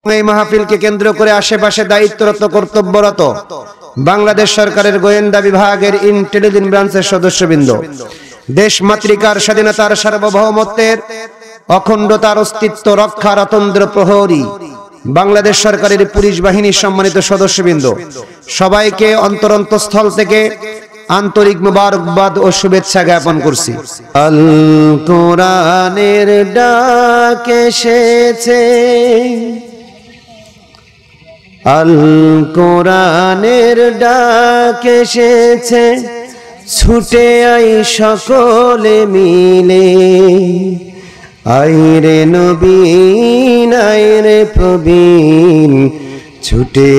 এই মাহফিলকে কেন্দ্র করে আশেপাশে দায়িত্বরত কর্তব্যরত বাংলাদেশ সরকারের গোয়েন্দা বিভাগের ইন্টেলিজেন্স ব্রাঞ্চের সদস্যবৃন্দ, দেশ মাতৃকার স্বাধীনতার সার্বভৌমত্বের অখণ্ডতার অস্তিত্ব রক্ষার অতন্দ্র প্রহরী বাংলাদেশ সরকারের পুলিশ বাহিনীর সম্মানিত সদস্যবৃন্দ, সবাইকে অন্তরন্তস্থল থেকে আন্তরিক মুবারকবাদ ও শুভেচ্ছা জ্ঞাপন করছি। আল কোরআনের ডাক এসেছে, আল কোরআনের ডাক এসেছে, ছুটে আই সকলে মিলে, আইরে নবীন আইরে প্রবীণ, ছুটে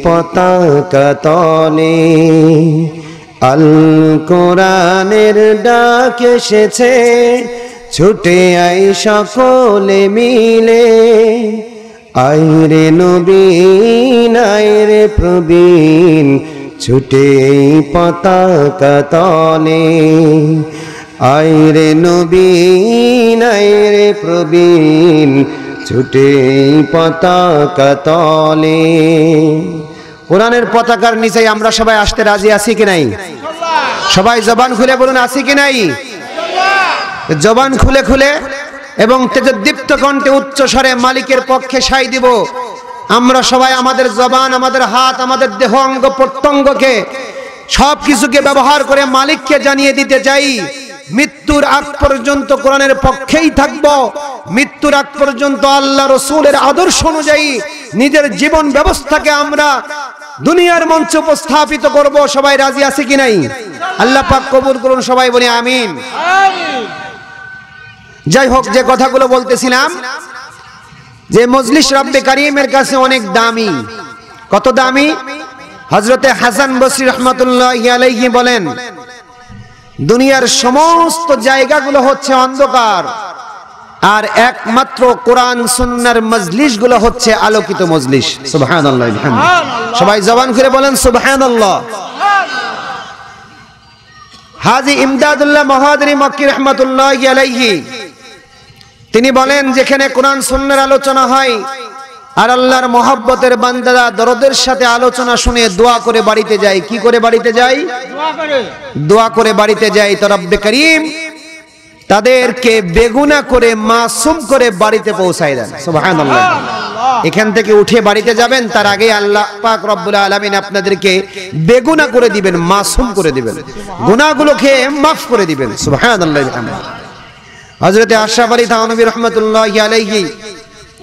পতাকা তলে। আল কোরআনের ডাক এসেছে, ছুটে আই সকলে মিলে, আইরে নবীন আইরে প্রবীণ, ছুটে পতাকা তলে। আইরে নবীন আইরে প্রবীণ, ছুটে পতাকা তলে। কোরআনের পতাকার নিচে আমরা সবাই আসতে রাজি আছি কি নাই? সবাই জবান খুলে বলুন আছি কি নাই? জবান খুলে খুলে এবং তেজদীপ্ত কণ্ঠে উচ্চ স্বরে মালিকের পক্ষে সাই দিব। আমরা সবাই আমাদের জবান, আমাদের হাত, আমাদের দেহ অঙ্গ প্রত্যঙ্গকে সবকিছুকে ব্যবহার করে মালিককে জানিয়ে দিতে চাই, মৃত্যুর আগ পর্যন্ত কোরআনের পক্ষেই থাকব। মৃত্যুর আগ পর্যন্ত আল্লাহ রাসূলের আদর্শ অনুযায়ী নিজের জীবন ব্যবস্থাকে আমরা দুনিয়ার মঞ্চে উপস্থাপিত করব। সবাই রাজি আছে কি নাই? আল্লাহ পাক কবুল করুন, সবাই বলি আমিন। যাই হোক, যে কথাগুলো বলতেছিলাম, যে মজলিস রব্বে কারীমের কাছে অনেক দামি। কত দামি? হযরতে হাসান বসরি রাহমাতুল্লাহি আলাইহি বলেন, দুনিয়ার সমস্ত জায়গাগুলো হচ্ছে অন্ধকার, আর একমাত্র কোরআন সুন্নাহর মজলিসগুলো হচ্ছে আলোকিত মজলিস। সুবহানাল্লাহ, সবাই জবান করে বলেন সুবহানাল্লাহ। হাজী ইমদাদুল্লাহ মাহাদিরি মক্কি রাহমাতুল্লাহি আলাইহি তিনি বলেন, যেখানে কোরআন সুন্নাহর আলোচনা হয় আর আল্লাহর মহব্বতের বান্দারা দরদের সাথে আলোচনা শুনে দোয়া করে বাড়িতে যায়। কি করে বাড়িতে যায়? দোয়া করে বাড়িতে যায়। তো রব্বে কারীম তাদেরকে বেগুনা করে মাসুম করে বাড়িতে পৌঁছায় দেন। সুবহানাল্লাহ। এখান থেকে উঠে বাড়িতে যাবেন, তার আগে আল্লাহ পাক রব্বুল আলামিন আপনাদেরকে বেগুনা করে দিবেন, মাসুম করে দিবেন, গুনাহগুলোকে মাফ করে দিবেন। সুবহানাল্লাহ। হযরতে আশরাফ আলী থানভী রাহমাতুল্লাহি আলাইহি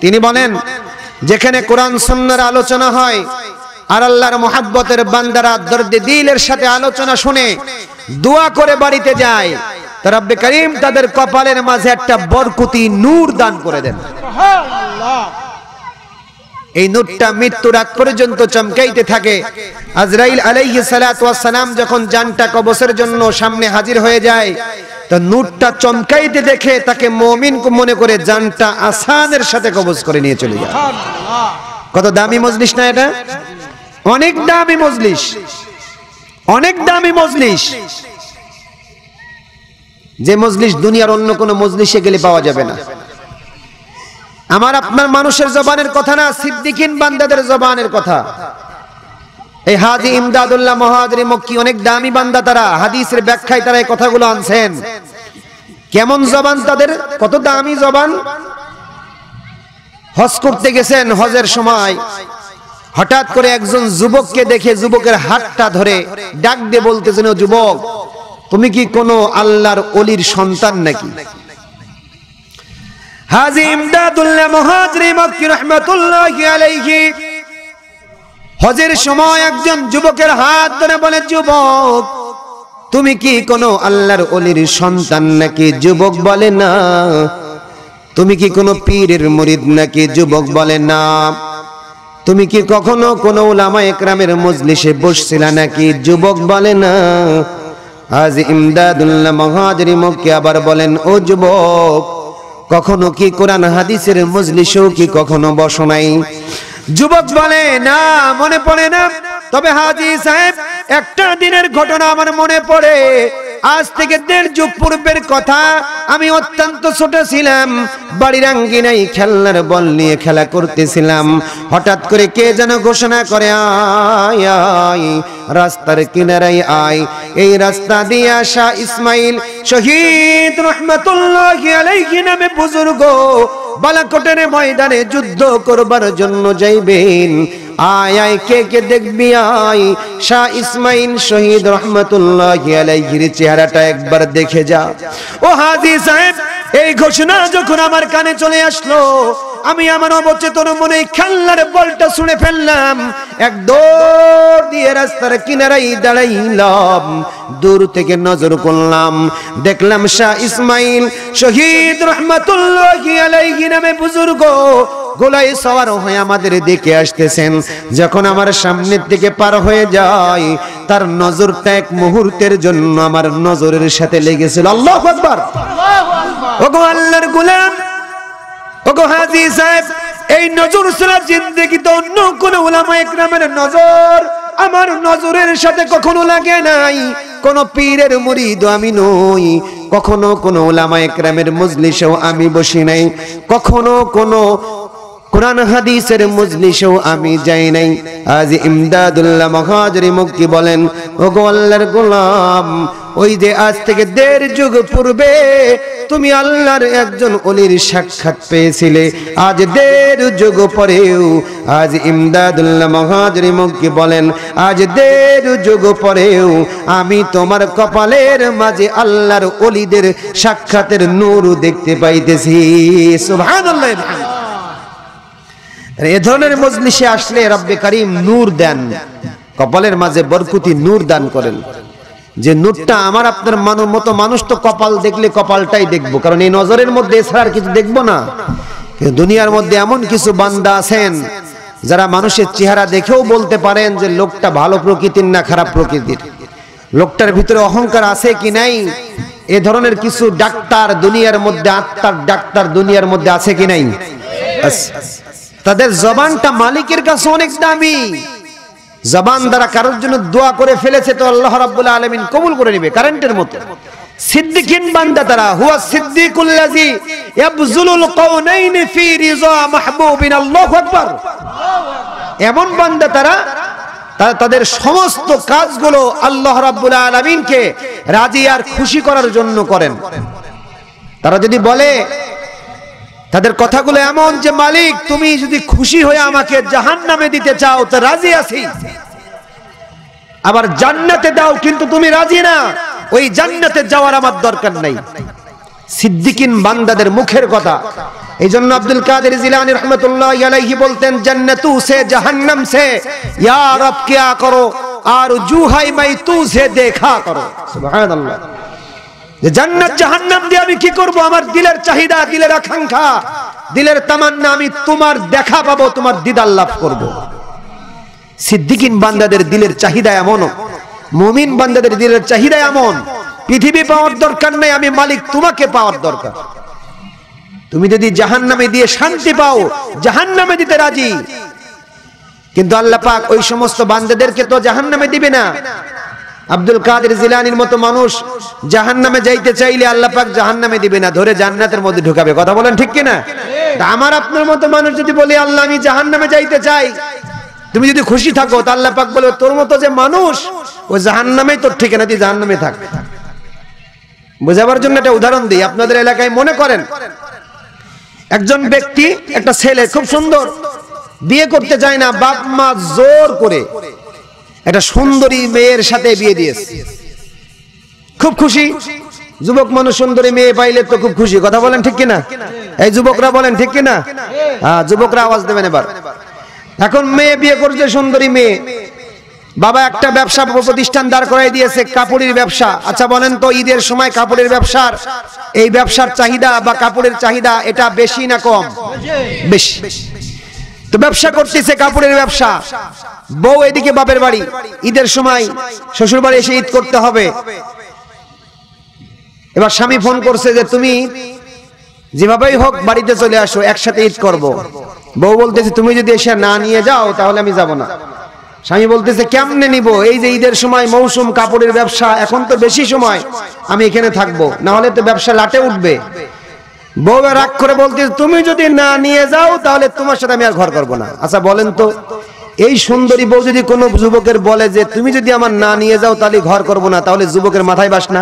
তিনি বলেন, যেখানে কোরআন সুন্নাহর আলোচনা হয় আর আল্লাহর মহব্বতের বান্দারা দর্দে দিলের সাথে আলোচনা শুনে দোয়া করে বাড়িতে যায়, তো রব্বে কারীম তাদের কপালের মাঝে একটা বরকতি নূর দান করে দেন। সুবহানাল্লাহ। এই নূরটা মৃত্যুর আগ পর্যন্ত চমকাইতে থাকে। আজরাইল আলাইহিস সালাতু ওয়াস সালাম যখন জানটা কবজের জন্য সামনে হাজির হয়ে যায়, তো নূরটা চমকাইতে দেখে তাকে মুমিন মনে করে জানটা আসানের সাথে কবজ করে নিয়ে চলে যায়। কত দামি মজলিস না এটা? অনেক দামি মজলিস, অনেক দামি মজলিস, যে মজলিস দুনিয়ার অন্য কোনো মজলিসে গেলে পাওয়া যাবে না। আমার আপনার মানুষের জবানের কথা না, সিদ্দিকিন বান্দাদের জবানের কথা। এই হাজী ইমদাদুল্লাহ মুহাজিরি মক্কি অনেক দামি বান্দা, তারা হাদিসের ব্যাখ্যায় তারা এই কথাগুলো আনছেন। কেমন জবান তাদের, কত দামি জবান। হজ করতে গেছেন, হজের সময় হঠাৎ করে একজন যুবককে দেখে যুবকের হাতটা ধরে ডাক দিয়ে বলতেছেন, ও যুবক, তুমি কি কোনো আল্লাহর ওলির সন্তান নাকি? হাজী ইমদাদুল্লাহ মুহাজিরি মক্কি রাহমাতুল্লাহি আলাইহি হজের সময় একজন যুবকের হাত ধরে বলে, যুবক, তুমি কি কোনো আল্লাহর ওলির সন্তান নাকি? যুবক বলে না। তুমি কি কোনো পীরের মুরিদ নাকি? যুবক বলে না। তুমি কি কখনো কোনো উলামা ইকরামের মজলিসে বসছিলা নাকি? যুবক বলে না। হাজী ইমদাদুল্লাহ মুহাজিরি মক্কি আবার বলেন, ও যুবক, কখনো কি কোরআন হাদিসের মজলিসেও কি কখনো বসো নাই? যুবক বলে না, মনে পড়ে না। তবে হাজী সাহেব, একটা দিনের ঘটনা আমার মনে পড়ে। আজ থেকে 1.5 যুগ পূর্বের কথা। আমি অত্যন্ত ছোট ছিলাম, বাড়ির আঙ্গিনায় খেলনার বল নিয়ে খেলা করতেছিলাম। হঠাৎ করে কে যেন ঘোষণা করে, আয় আয় রাস্তার কিনারায় আয়। এই রাস্তা দিয়ে আসা ইসমাইল শহীদ রহমাতুল্লাহি আলাইহি নামে বুজুর্গ বালাকোটের ময়দানে যুদ্ধ করবার জন্য যাইবেন। আয় আয় কে কে দেখবি, আয় শাহ ইসমাইল শহীদ রহমাতুল্লাহি আলাইহির চেহারাটা একবার দেখে যা। ও হাজী সাহেব, এই ঘোষণা যখন আমার কানে চলে আসলো, আমি আমার অবচেতন মনে খেলনার বলটা ছুঁড়ে ফেললাম। এক দৌড় দিয়ে রাস্তার কিনারায় দাঁড়াইলাম। দূর থেকে নজর করলাম, দেখলাম শাহ ইসমাইল শহীদ রহমাতুল্লাহি আলাইহি নামে বুজুর্গ গোলায় সওয়ার হয়ে আমাদের দিকে আসতেছেন। যখন আমার সামনের দিকে পার হয়ে যায়, তার নজরটা এক মুহূর্তের জন্য আমার নজরের সাথে লেগেছিল। আল্লাহু আকবার। ওগো আল্লাহর গোলাম, ওগো হাজী সাহেব, এই নজর ছাড়া জিন্দেগিতে অন্য কোন উলামা ইকরামের নজর আমার নজরের সাথে কখনো লাগে নাই। কোন পীরের মুরিদ আমি নই, কখনো কোন উলামা ইকরামের মজলিসেও আমি বসি নাই, কখনো কোন কুরআন হাদিসের মজলিসেও আমি যাই নাই। আজ ইমদাদুল্লাহ মুহাজিরি মক্কি বলেন, ওগো আল্লাহর গোলাম, ওই যে আজ থেকে 1.5 যুগ পূর্বে তুমি আল্লাহর একজন ওলির সাক্ষাৎ পেয়েছিলে, আজ 1.5 যুগ পরেও, আজ ইমদাদুল্লাহ মুহাজিরি মক্কি বলেন, আজ 1.5 যুগ পরেও আমি তোমার কপালের মাঝে আল্লাহর ওলিদের সাক্ষাতের নূর দেখতে পাইতেছি। সুবহানাল্লাহ। এ ধরনের মজলিসে আসলে রব্বে কারীম নূর দেন, কপালের মাঝে বরকতি নূর দান করেন। যে নূরটা আমার আপনার মতো মানুষ তো কপাল দেখলে কপালটাই দেখবো, কারণ এই নজরের মধ্যে এছাড়া আর কিছু দেখবো না। কিন্তু দুনিয়ার মধ্যে এমন কিছু বান্দা আছেন যারা মানুষের চেহারা দেখেও বলতে পারেন যে লোকটা ভালো প্রকৃতির না খারাপ প্রকৃতির, লোকটার ভিতরে অহংকার আছে কি নাই। এ ধরনের কিছু ডাক্তার দুনিয়ার মধ্যে, আত্মার ডাক্তার দুনিয়ার মধ্যে আছে কি নাই। তাদের জবানটা মালিকের কাছে অনেক দামি। জবান দ্বারা কারোর জন্য দোয়া করে ফেলেছে তো আল্লাহ রাব্বুল আলামিন কবুল করে নেবে, কারেন্টের মতো। সিদ্দিকিন বান্দা তারা, হুয়া সিদ্দিকুল লাযী ইয়াবযুলুল কাউনাইন ফি রিযা মাহবুবিন। আল্লাহু আকবার। এমন বান্দা তারা, তাদের সমস্ত কাজগুলো আল্লাহ রাব্বুল আলামিনকে রাজি আর খুশি করার জন্য করেন। তারা যদি বলে, তাদের কথাগুলো এমন যে, মালিক তুমি যদি খুশি হয়ে আমাকে জাহান্নামে দিতে চাও তো রাজি আছি, আবার জান্নাতে দাও কিন্তু তুমি রাজি না, ওই জান্নাতে যাওয়ার আমার দরকার নাই। সিদ্দিকিন বান্দাদের মুখের কথা। এইজন্য আব্দুল কাদের জিলানী রাহমাতুল্লাহি আলাইহি বলতেন, জান্নাতু সে জাহান্নাম সে ইয়া রব কিয়া করো আর জুহাই মাই তু সে দেখা করো। সুবহানাল্লাহ। যে জান্নাত জাহান্নাম দিয়ে আমি কি করব? আমার দিলের চাহিদা, দিলের আকাঙ্ক্ষা, দিলের তামান্না, আমি তোমার দেখা পাবো, তোমার দিদার লাভ করব। সিদ্দিকিন বান্দাদের দিলের চাহিদা এমন, মুমিন বান্দাদের দিলের চাহিদা এমন, পৃথিবী পাওয়ার দরকার নাই, আমি মালিক তোমাকে পাওয়ার দরকার। তুমি যদি জাহান্নামে দিয়ে শান্তি পাও, জাহান্নামে দিতে রাজি। কিন্তু আল্লাহ পাক ওই সমস্ত বান্দাদেরকে তো জাহান্নামে দিবে না। আব্দুল কাদের জিলানীর মতো মানুষ জাহান্নামে যাইতে চাইলে আল্লাহ পাক জাহান্নামে দিবে না, ধরে জান্নাতের মধ্যে ঢুকাবে। কথা বলেন ঠিক কিনা? আমার আপনার মতো মানুষ যদি বলে, আল্লাহ আমি জাহান্নামে যাইতে চাই, তুমি যদি খুশি থাকো, তা আল্লাহ পাক বলে, তোর মতো যে মানুষ ও জাহান্নামেই তোর ঠিকানা, তুই জাহান্নামে থাক। বোঝাবার জন্য একটা উদাহরণ দিই। আপনাদের এলাকায় মনে করেন একজন ব্যক্তি, একটা ছেলে খুব সুন্দর, বিয়ে করতে চায় না, বাপ মা জোর করে একটা সুন্দরী মেয়ের সাথে বিয়ে দিয়েছে। খুব খুশি, যুবক মানুষ সুন্দরী মেয়ে পাইলে তো খুব খুশি। কথা বলেন ঠিক কিনা? এই যুবকরা বলেন ঠিক কিনা? হ্যাঁ, যুবকরা আওয়াজ দেবেন এবার। এখন মেয়ে বিয়ে করছে, সুন্দরী মেয়ে, বাবা একটা ব্যবসা প্রতিষ্ঠান দাঁড় করাই দিয়েছে, কাপড়ের ব্যবসা। আচ্ছা বলেন তো, ঈদের সময় কাপড়ের ব্যবসার, এই ব্যবসার চাহিদা বা কাপড়ের চাহিদা এটা বেশি না কম? বেশি। তো ব্যবসা করতেছে, কাপড়ের ব্যবসা। বউ এদিকে বাপের বাড়ি, ঈদের সময় শ্বশুর বাড়ি এসে ঈদ করতে হবে। এবার স্বামী ফোন করছে যে তুমি যেভাবেই হোক বাড়িতে চলে আসো, একসাথে ঈদ করব। বউ বলতেছে, তুমি যদি এসে না নিয়ে যাও তাহলে আমি যাব না। স্বামী বলতেছে কেমনে নিব, এই যে ঈদের সময় মৌসুম, কাপড়ের ব্যবসা, এখন তো বেশি সময়, আমি এখানে থাকবো, না হলে তো ব্যবসা লাটে উঠবে। বউ রাগ করে বলতেছে তুমি যদি না নিয়ে যাও তাহলে তোমার সাথে আমি আর ঘর করবো না। আচ্ছা বলেন তো, এই সুন্দরী বউ যদি কোনো যুবকের বলে যে তুমি যদি আমার না নিয়ে যাও তাহলে ঘর করবো না, তাহলে যুবকের মাথায় বাস না?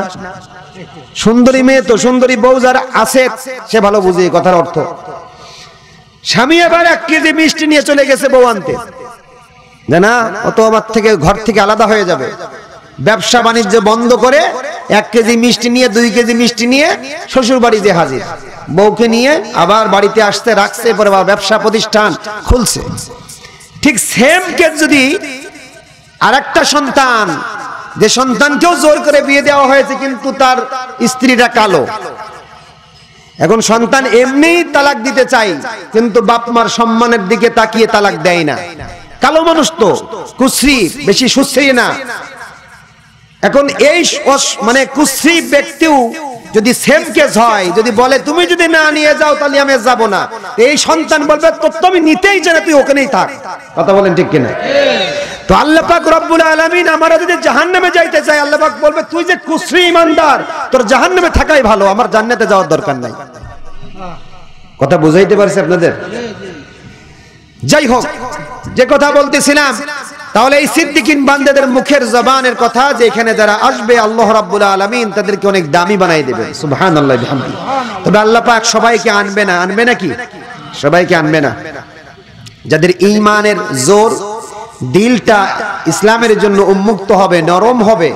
সুন্দরী মেয়ে তো, সুন্দরী বউ যার আছে সে ভালো বুঝে এই কথার অর্থ। স্বামী এবার 1 কেজি মিষ্টি নিয়ে চলে গেছে বউ আনতে, না ও তো আমার থেকে ঘর থেকে আলাদা হয়ে যাবে। ব্যবসা বাণিজ্য বন্ধ করে 1 কেজি মিষ্টি নিয়ে 2 কেজি মিষ্টি নিয়ে শ্বশুর বাড়ি যে হাজির, বউকে নিয়ে আবার বাড়িতে আসতে রাখছে, পরে ব্যবসা প্রতিষ্ঠান খুলছে। ঠিক সেম কেস যদি আরেকটা সন্তান, যে সন্তানকেও জোর করে বিয়ে দেওয়া হয়েছে কিন্তু তার স্ত্রীটা কালো, এখন সন্তান এমনি তালাক দিতে চাই কিন্তু বাপ মার সম্মানের দিকে তাকিয়ে তালাক দেয় না। কালো মানুষ তো কুশ্রী, বেশি সুশ্রী না। এখন এই মানে কুশ্রী ব্যক্তিও যদি সেম কেস হয়, যদি বলে তুমি যদি না নিয়ে যাও তাহলে আমি যাব না, এই সন্তান বলবে তো তুমি নিতেই চাই না, তুই ওখানেই থাক। কথা বলেন ঠিক কিনা? তো আল্লাহ পাক রব্বুল আলামিন আমরা যদি জাহান্নামে যাইতে চাই, আল্লাহ পাক বলবে তুই যে কুশ্রী ইমানদার, তোর জাহান্নামে থাকাই ভালো, আমার জান্নাতে যাওয়ার দরকার নাই। কথা বুঝাইতে পারছি আপনাদের? যাই হোক, যে কথা বলতেছিলাম, তাহলে এই সিদ্দিকিন বান্দাদের মুখের জবানের কথা যে এখানে যারা আসবে আল্লাহ রাব্বুল আলামিন তাদেরকে অনেক দামি বানাই দেবে। সুবহানাল্লাহ বিহামদি। তবে আল্লাহ পাক সবাইকে আনবে না, আনবে নাকি? সবাইকে আনবে না। যাদের ঈমানের জোর, দিলটা ইসলামের জন্য উন্মুক্ত হবে, নরম হবে,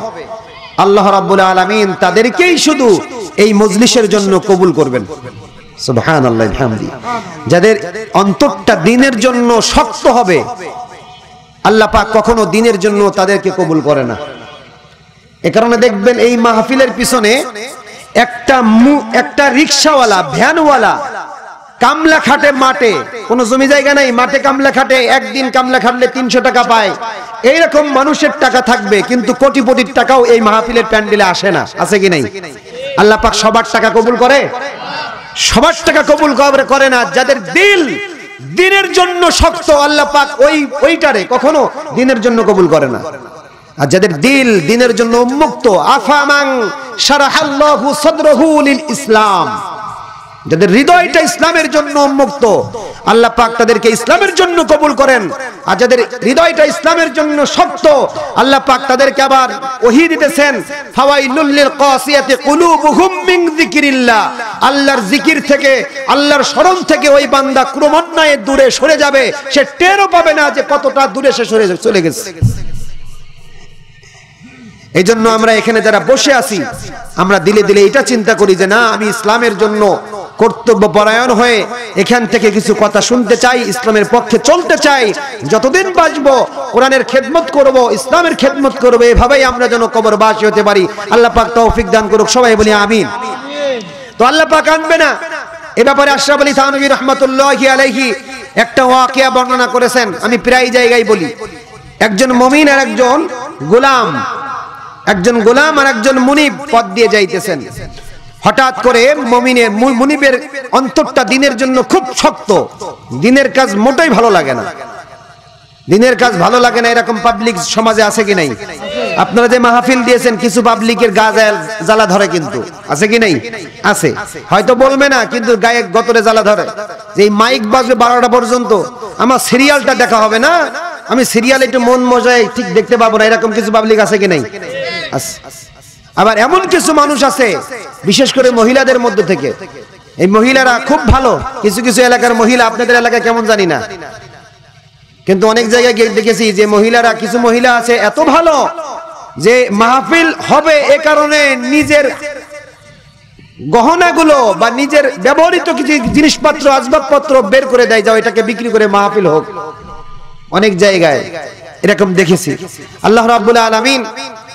আল্লাহ রাব্বুল আলামিন তাদেরকেই শুধু এই মজলিসের জন্য কবুল করবেন। সুবহানাল্লাহ বিহামদি। যাদের অন্তরটা দ্বীনের জন্য শক্ত হবে, আল্লাহ পাক কখনো দ্বীনের জন্য তাদেরকে কবুল করে না। এ কারণে দেখবেন এই মাহফিলের পিছনে একটা রিকশাওয়ালা, ভ্যানওয়ালা কামলা খাটে মাঠে, কোনো জমি জায়গা নাই, মাঠে কামলা খাটে, একদিন কামলা খাটলে 300 টাকা পায়। এইরকম মানুষের টাকা থাকবে কিন্তু কোটিপতির টাকাও এই মাহফিলের প্যান্ডেলে আসে না। আছে কি নাই? আল্লাহ পাক সবার টাকা কবুল করে? সবার টাকা কবুল করে না। যাদের দিল দ্বীনের জন্য শক্ত, আল্লাহ পাক ওইটারে কখনো দ্বীনের জন্য কবুল করে না। আর যাদের দিল দ্বীনের জন্য উন্মুক্ত, আফামান শারাহাল্লাহু সাদরহু লিল ইসলাম, যাদের হৃদয়টা ইসলামের জন্য উন্মুক্ত, আল্লাহ পাক তাদেরকে ইসলামের জন্য কবুল করেন। আর যাদের হৃদয়টা ইসলামের জন্য শক্ত, আল্লাহ পাক তাদেরকে আবার ওহী দিতেছেন, ফাওয়াইলুল লিল কাসিয়াতি কুলুবুহুম মিন যিকরিল্লাহ, আল্লাহর জিকির থেকে, আল্লাহর স্মরণ থেকে ওই বান্দা ক্রমান্বয়ে দূরে সরে যাবে, সে টেরও পাবে না যে কতটা দূরে সে সরে চলে গেছে। এই জন্য আমরা এখানে যারা বসে আছি, আমরা দিলে দিলে এটা চিন্তা করি যে না, আমি ইসলামের জন্য কর্তব্য পরায়ণ হয়ে এখান থেকে কিছু কথা শুনতে চাই, ইসলামের পক্ষে চলতে চাই, যতদিন বাঁচবো কোরআনের খেদমত করব, ইসলামের খেদমত করব, এভাবেই আমরা যেন কবরবাসী হতে পারি। আল্লাহ পাক তৌফিক দান করুক, সবাই বলি আমিন। তো আল্লাহ পাক আনবে না। এ ব্যাপারে আশরাফ আলী থানভী রাহমাতুল্লাহি আলাইহি একটা ওয়াকিয়া বর্ণনা করেছেন, আমি প্রায় জায়গায় বলি। একজন মুমিন আর একজন গোলাম, একজন গোলাম আর একজন মুনিব পথ দিয়ে যাইতেছেন। হঠাৎ করে মুনিবের অন্তরটা দ্বীনের জন্য খুব শক্ত, দ্বীনের কাজ মোটেই ভালো লাগে না, দ্বীনের কাজ ভালো লাগে না। এরকম পাবলিক সমাজে আছে কি নাই? আপনারা যে মাহফিল দিয়েছেন, কিছু পাবলিকের গা জ্বালা ধরে, কিন্তু আছে কি নাই? আছে, হয়তো বলবে না কিন্তু গায়ে গতরে জ্বালা ধরে। যে মাইক বাজবে 12টা পর্যন্ত, আমার সিরিয়ালটা দেখা হবে না, আমি সিরিয়াল একটু মন মজায় ঠিক দেখতে পাবো না, এরকম কিছু পাবলিক আছে কি নাই? আছে। আবার এমন কিছু মানুষ আছে, বিশেষ করে মহিলাদের মধ্য থেকে, এই মহিলারা খুব ভালো। কিছু কিছু এলাকার মহিলা, আপনাদের এলাকায় কেমন জানি না, কিন্তু অনেক জায়গায় গিয়ে দেখেছি যে মহিলারা, কিছু মহিলা আছে এত ভালো যে মাহফিল হবে এ কারণে নিজের গহনাগুলো বা নিজের ব্যবহৃত কিছু জিনিসপত্র, আসবাবপত্র বের করে দেয়, যাও এটাকে বিক্রি করে মাহফিল হোক। অনেক জায়গায় এরকম দেখেছি। আল্লাহ রাব্বুল আলামিন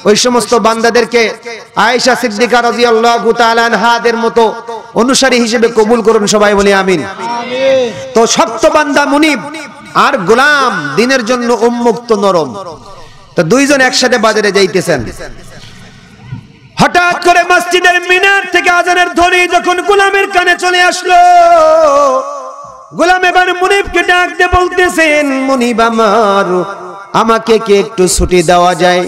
ওই সমস্ত বান্দাদেরকে আয়েশা সিদ্দিকা রাদিয়াল্লাহু তাআলা আনহাদের মতো অনুসারী হিসেবে কবুল করুন, সবাই বলি আমিন। তো শক্ত বান্দা মুনিব আর গোলাম দ্বীনের জন্য উন্মুক্ত, নরম। তো দুইজন একসাথে বাজারে যাইতেছেন, হঠাৎ করে মসজিদের মিনার থেকে আজানের ধ্বনি যখন গোলামের কানে চলে আসলো, গোলাম এবার মুনিবকে ডাক দিয়ে বলতেছেন, মুনিব আমার, আমাকে কি একটু ছুটি দেওয়া যায়?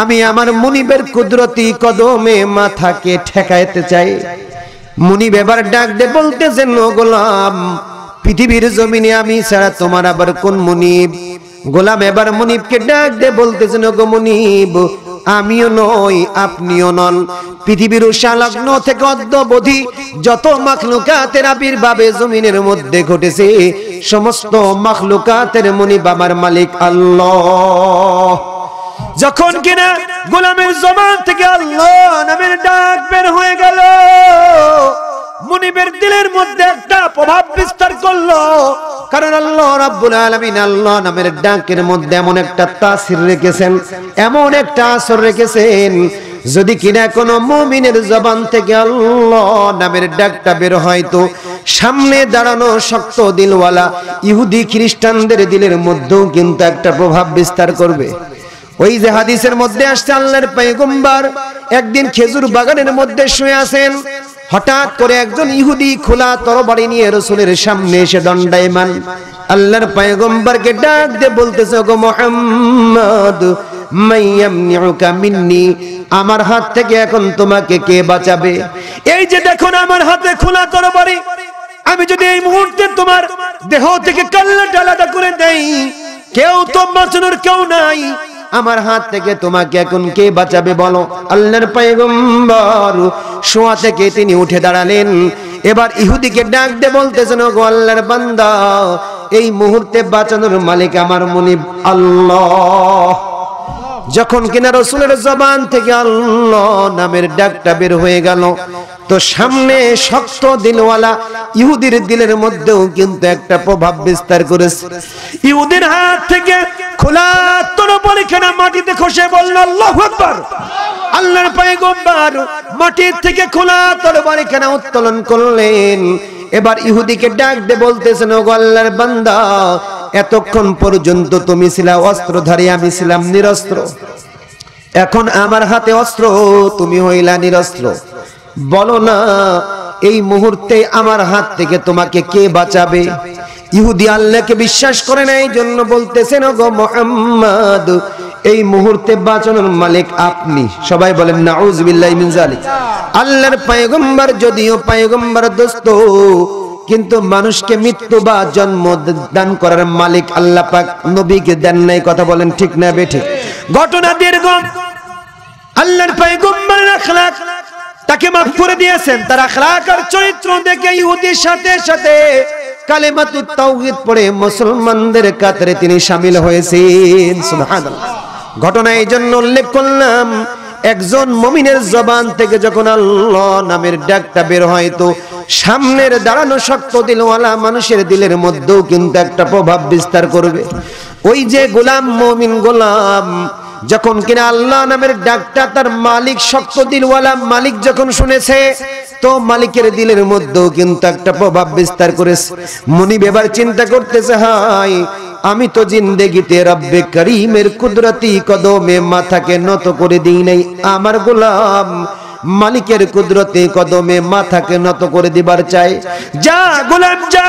আমি আমার মুনিবের কুদরতি কদমে মাথাকে ঠেকাইতে চাই। মুনিব এবার ডাক দে বলতেছেন, ও গোলাম, পৃথিবীর জমিনে আমি ছাড়া তোমার আবার কোন মুনিব? গোলাম এবার মুনিবকে ডাক দে বলতেছেন, ও গো মুনিব, আমিও নই আপনিও নন। পৃথিবীর উষালগ্ন থেকে অদ্যাবধি যত মাখলুকাতের আবির্ভাবে জমিনের মধ্যে ঘটেছে, সমস্ত মাখলুকাতের মুনিব আমার মালিক আল্লাহ। যখন কিনা গোলামের জবান থেকে আল্লাহ নামের ডাক বের হয়ে গেল, মুনিবের দিলের মধ্যে একটা প্রভাব বিস্তার করলো। কারণ আল্লাহ রাব্বুল আলামিন আল্লাহ নামের ডাকের মধ্যে এমন একটা তাসির রেখেছেন, এমন একটা আসর রেখেছেন, যদি কিনা কোনো মুমিনের জবান থেকে আল্লাহ নামের ডাকটা বের হয়, তো সামনে দাঁড়ানো শক্ত দিলওয়ালা ইহুদি খ্রিস্টানদের দিলের মধ্যেও কিন্তু একটা প্রভাব বিস্তার করবে। ওই যে হাদিসের মধ্যে আসছে, আল্লাহর পয়গম্বর একদিন খেজুর বাগানের মধ্যে শুয়ে আছেন, হঠাৎ করে একজন ইহুদি খোলা তরবারি নিয়ে রাসূলের সামনে এসে দণ্ডায়মান। আল্লাহর পয়গম্বরকে ডাক দিয়ে বলতেছে, ওগো মুহাম্মদ, মাইয়ামনিউকা মিন্নি, আমার হাত থেকে এখন তোমাকে কে বাঁচাবে? এই যে দেখো না আমার হাতে খোলা তরবারি, আমি যদি এই মুহূর্তে তোমার দেহ থেকে কল্লাটা আলাদা করে দেই, কেউ তো বাঁচানোর কেউ নাই, আমার হাত থেকে তোমাকে এখন কে বাঁচাবে বলো? আল্লাহর পয়গম্বর শোয়া থেকে তিনি উঠে দাঁড়ালেন। এবার ইহুদিকে ডাক দিয়ে বলতেছেন, ওগো আল্লাহর বান্দা, এই মুহূর্তে বাঁচানোর মালিক আমার মুনিব আল্লাহ। যখন কিনা রাসূলের জবান থেকে আল্লাহ নামের ডাকটা বের হয়ে গেল, তো সামনে শক্ত দিলওয়ালা ইহুদির দিলের মধ্যেও কিন্তু একটা প্রভাব বিস্তার করেছে। ইহুদির হাত থেকে খোলা তরবারিখানা মাটিতে খসে বলল, আল্লাহু আকবার। আল্লাহর পয়গম্বর মাটির থেকে খোলা তরবারিখানা উত্তোলন করলেন। এবার ইহুদিকে ডাক দিয়ে বলতেছেন, ওগো আল্লাহর বান্দা, এতক্ষণ পর্যন্ত তুমি ছিলা অস্ত্রধারী, আমি ছিলাম নিরস্ত্র, এখন আমার হাতে অস্ত্র, তুমি হইলা নিরস্ত্র, বলো না এই মুহূর্তে আমার হাত থেকে তোমাকে কে বাঁচাবে? ইহুদি আল্লাহকে বিশ্বাস করে না, এই জন্য বলতেছেন, ওগো মুহাম্মদ, এই মুহূর্তে বাঁচানোর মালিক আপনি। সবাই বলেন নাউযুবিল্লাহি মিন যালিক। আল্লাহর পয়গম্বর যদিও পয়গম্বর দোস্ত, কিন্তু মানুষকে মৃত্যু বা জন্ম দান করার মালিক আল্লাহ পাক নবীকে দেন নাই। কথা বলেন ঠিক না বেঠিক? ঘটনা দীর্ঘ। আল্লাহর পয়গম্বরের আখলাক তাকে মাফ করে দিয়েছেন। তার আখলাক আর চরিত্র দেখে ইহুদির সাথে সাথে কালেমাতুত তাওহীদ পড়ে মুসলমানদের কাতারে তিনি শামিল হয়েছেন। সুবহানাল্লাহ। ঘটনা এই জন্য উল্লেখ করলাম, একজন মুমিনের জবান থেকে যখন আল্লাহ নামের ডাকটা বের হয়, তো সামনের দাঁড়ানো শক্ত দিলওয়ালা মানুষের দিলের মধ্যেও কিন্তু একটা প্রভাব বিস্তার করবে। ওই যে গোলাম, মুমিন গোলাম, যখন কিনা আল্লাহ নামের ডাকটা তার মালিক শক্ত দিলওয়ালা মালিক যখন শুনেছে, তো মালিকের দিলের মধ্যেও কিন্তু একটা প্রভাব বিস্তার করেছে। মুনিব এবার চিন্তা করতেছে, হাই, আমি তো জিন্দেগিতে রব্বে করিমের কুদরতি কদমে মাথাকে নত করে দিই নাই, আমার গোলাম মালিকের কুদরতি কদমে মাথাকে নত করে দিবার চাই। যা গোলাম যা,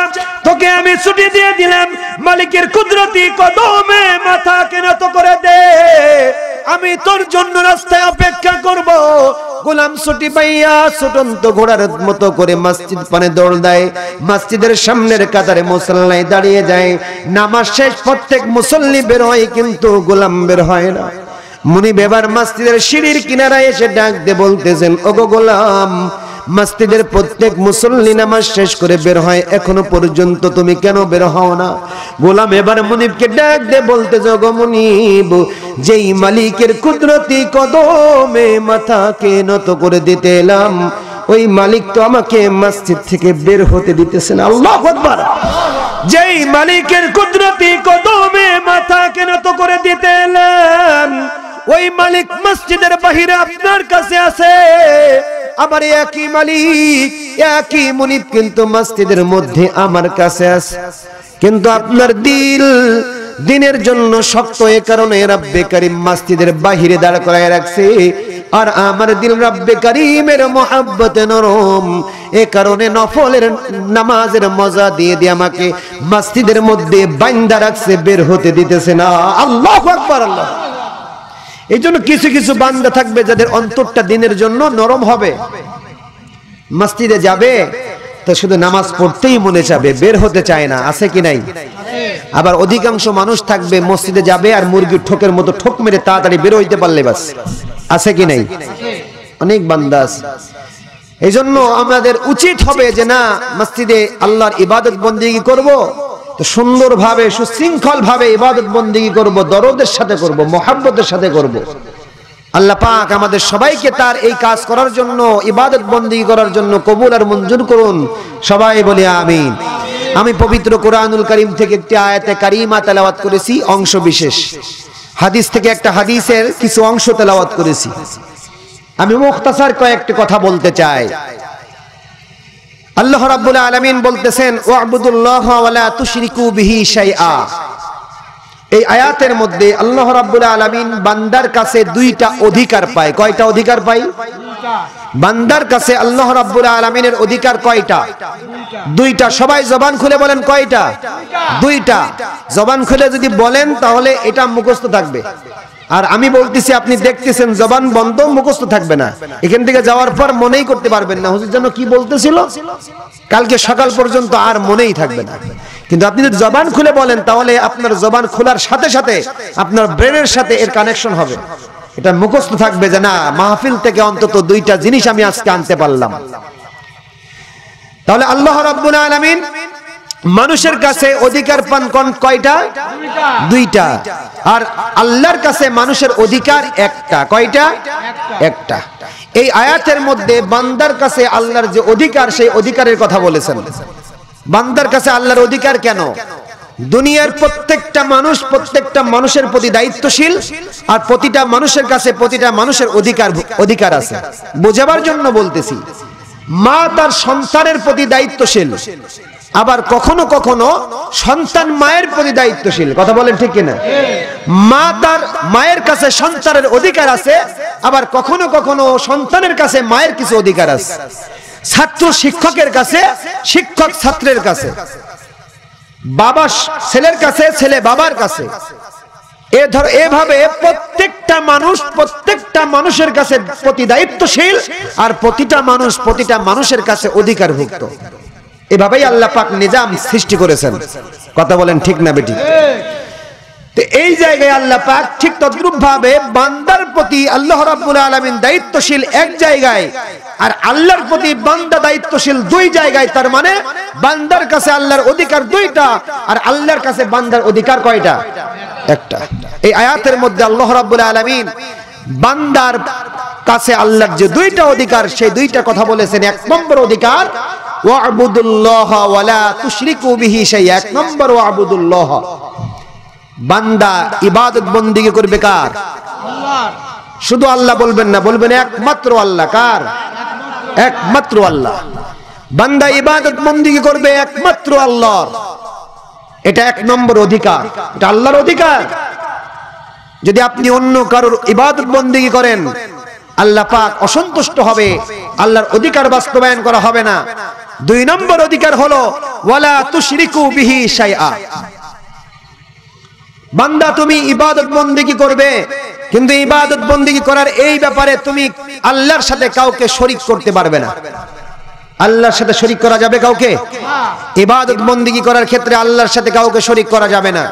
তোকে আমি ছুটি দিয়ে দিলাম, মালিকের কুদরতি কদমে মাথাকে নত করে দে, আমি তোর জন্য রাস্তায় অপেক্ষা করব। গোলাম ছুটি পাইয়া ছুটন্ত ঘোড়ার মতো করে মসজিদ পানে দৌড় দেয়। মসজিদের সামনের কাতারে মুসল্লি দাঁড়িয়ে যায়। নামাজ শেষ, প্রত্যেক মুসল্লি বের হয়, কিন্তু গোলাম বের হয় না। মুনিব এবার মসজিদের সিঁড়ির কিনারায় এসে ডাক দিয়ে বলতেছেন, ওগো গোলাম, মসজিদের প্রত্যেক মুসল্লি নামাজ শেষ করে বের হয়, এখনো পর্যন্ত তুমি কেন বের হও না? গোলাম এবার মুনিবকে ডাক দিয়ে বলতেছে, ওগো মুনিব, যেই মালিকের কুদরতি কদমে মাথাকে নত করে দিতে এলাম, ওই মালিক তো আমাকে মসজিদ থেকে বের হতে দিতেছে না। আল্লাহু আকবার। যেই মালিকের কুদরতি কদমে মাথাকে নত করে দিতে এলাম, ওই মালিক মসজিদের বাহিরে আপনার কাছে আছে। আমার একই মালিক, একই মুনিব কিন্তু মসজিদের মধ্যে আমার কাছে আছে, কিন্তু আপনার দিল দিনের জন্য শক্ত, এ কারণে রব্বে করিম মসজিদের বাহিরে দাঁড় করায় রাখছে। আর আমার দিল রব্বে করিমের মহব্বতে নরম, এ কারণে নফলের নামাজের মজা দিয়ে দিয়ে আমাকে মসজিদের মধ্যে বাইন্ধা রাখছে, বের হতে দিতেছে না। আল্লাহু আকবার। আল্লাহ। এই জন্য কিছু কিছু বান্দা থাকবে যাদের অন্তরটা দিনের জন্য নরম হবে, মসজিদে যাবে তো শুধু নামাজ পড়তেই মনে চাবে, বের হতে চায় না। আছে কি নাই? আবার অধিকাংশ মানুষ থাকবে মসজিদে যাবে আর মুরগির ঠোকের মতো ঠোক মেরে তাড়াতাড়ি বের হইতে পারলে বাস। আছে কি নাই? অনেক বান্দা আছে। এই জন্য আমাদের উচিত হবে যে না, মসজিদে আল্লাহর ইবাদত বন্দেগী করব তো সুন্দরভাবে সুশৃঙ্খল ভাবে ইবাদত বন্দেগী করব, দরদের সাথে করব, মহব্বতের সাথে করব। আল্লাহ পাক আমাদের সবাইকে তার এই কাজ করার জন্য, ইবাদত বন্দেগী করার জন্য কবুল আর মঞ্জুর করুন। সবাই বলি আমিন। আমি পবিত্র কোরআনুল কারীম থেকে একটি আয়াতে কারিমা তেলাওয়াত করেছি, অংশ বিশেষ। হাদিস থেকে একটা হাদিসের কিছু অংশ তেলাওয়াত করেছি। আমি মুখতাসার কয়েকটি কথা বলতে চাই। আল্লাহ রাব্বুল আলামিন বলতেছেন, ওয়া'বুদুল্লাহ ওয়া লা তুশরিকু বিহি শাইআ। এই আয়াতের মধ্যে আল্লাহ রাব্বুল আলামিন বান্দার কাছে দুইটা অধিকার পায়। কয়টা অধিকার পায়? বান্দার কাছে আল্লাহ রাব্বুল আলামিনের অধিকার কয়টা? দুইটা। সবাই জবান খুলে বলেন কয়টা? দুইটা। জবান খুলে যদি বলেন তাহলে এটা মুখস্থ থাকবে। আর আমি বলতেছি, আপনি দেখতেছেন জবান বন্ধ, মুখস্থ থাকবে না। এখান থেকে যাওয়ার পর মনেই করতে পারবেন না হুজুর যেন কি বলতেছিল, কালকে সকাল পর্যন্ত আর মনেই থাকবে না। কিন্তু আপনি যদি জবান খুলে বলেন তাহলে আপনার জবান খোলার সাথে সাথে আপনার ব্রেনের সাথে এর কানেকশন হবে, এটা মুখস্থ থাকবে যে না, মাহফিল থেকে অন্তত দুইটা জিনিস আমি আজকে আনতে পারলাম। তাহলে আল্লাহ রাব্বুল আলামিন মানুষের কাছে অধিকার পান কয়টা? দুইটা। আর আল্লাহর কাছে মানুষের অধিকার একটা। কয়টা? একটা। এই আয়াতের মধ্যে বান্দার কাছে আল্লাহর যে অধিকার, সেই অধিকারের কথা বলেছেন। বান্দার কাছে আল্লাহর অধিকার কেন? দুনিয়ার প্রত্যেকটা মানুষের প্রতি দায়িত্বশীল, আর প্রতিটা মানুষের কাছে প্রতিটা মানুষের অধিকার আছে। বোঝাবার জন্য বলতেছি, মা তার সন্তানের প্রতি দায়িত্বশীল, আবার কখনো কখনো সন্তান মায়ের প্রতি দায়িত্বশীল। কথা বলেন ঠিক কিনা? মা তার মায়ের কাছে সন্তানের অধিকার আছে, আবার কখনো কখনো সন্তানের কাছে মায়ের কিছু অধিকার আছে। ছাত্র শিক্ষকের কাছে, শিক্ষক ছাত্রের কাছে, বাবা ছেলের কাছে, ছেলে বাবার কাছে। এভাবে প্রত্যেকটা মানুষের কাছে প্রতি দায়িত্বশীল, আর প্রতিটা মানুষের কাছে অধিকারভুক্ত। এভাবেই আল্লাহ পাক নিজাম সৃষ্টি করেছেন। কথা বলেন ঠিক না বেটি? তো এই জায়গায় আল্লাহ পাক ঠিক তদ্রূপ ভাবে বান্দার প্রতি আল্লাহ রাব্বুল আলামিন দায়িত্বশীল এক জায়গায়, আর আল্লাহর প্রতি বান্দা দায়িত্বশীল দুই জায়গায়। তার মানে বান্দার কাছে আল্লাহর অধিকার দুইটা, আর আল্লাহর কাছে বান্দার অধিকার কয়টা? একটা। এই আয়াতের মধ্যে আল্লাহ রাব্বুল আলামিন বান্দার কাছে আল্লাহর যে দুইটা অধিকার, সেই দুইটা কথা বলেছেন। এক নম্বর অধিকার, ওয়া'বুদুল্লাহ ওয়া লা তুশরিকু বিহি শাইআ। এক নম্বর ওয়া'বুদুল্লাহ, বান্দা ইবাদত বন্দেগী করবে কার? আল্লাহর। শুধু আল্লাহ বলবেন না, বলবেন একমাত্র আল্লাহ। কার? একমাত্র আল্লাহ। বান্দা ইবাদত বন্দেগী করবে একমাত্র আল্লাহর। এটা এক নম্বর অধিকার, এটা আল্লাহর অধিকার। যদি আপনি অন্য কারোর ইবাদত বন্দেগী করেন, আল্লাহ পাক অসন্তুষ্ট হবে, আল্লাহর অধিকার বাস্তবায়ন করা হবে না। দুই নম্বর অধিকার হলো ওয়ালা তুশরিকু বিহি শাইআ। বান্দা তুমি ইবাদত বন্দেগী করবে, কিন্তু ইবাদত বন্দেগী করার এই ব্যাপারে তুমি আল্লাহর সাথে কাউকে শরীক করতে পারবে না। আল্লাহর সাথে শরীক করা যাবে কাউকে? ইবাদত বন্দেগী করার ক্ষেত্রে আল্লাহর সাথে কাউকে শরীক করা যাবে না।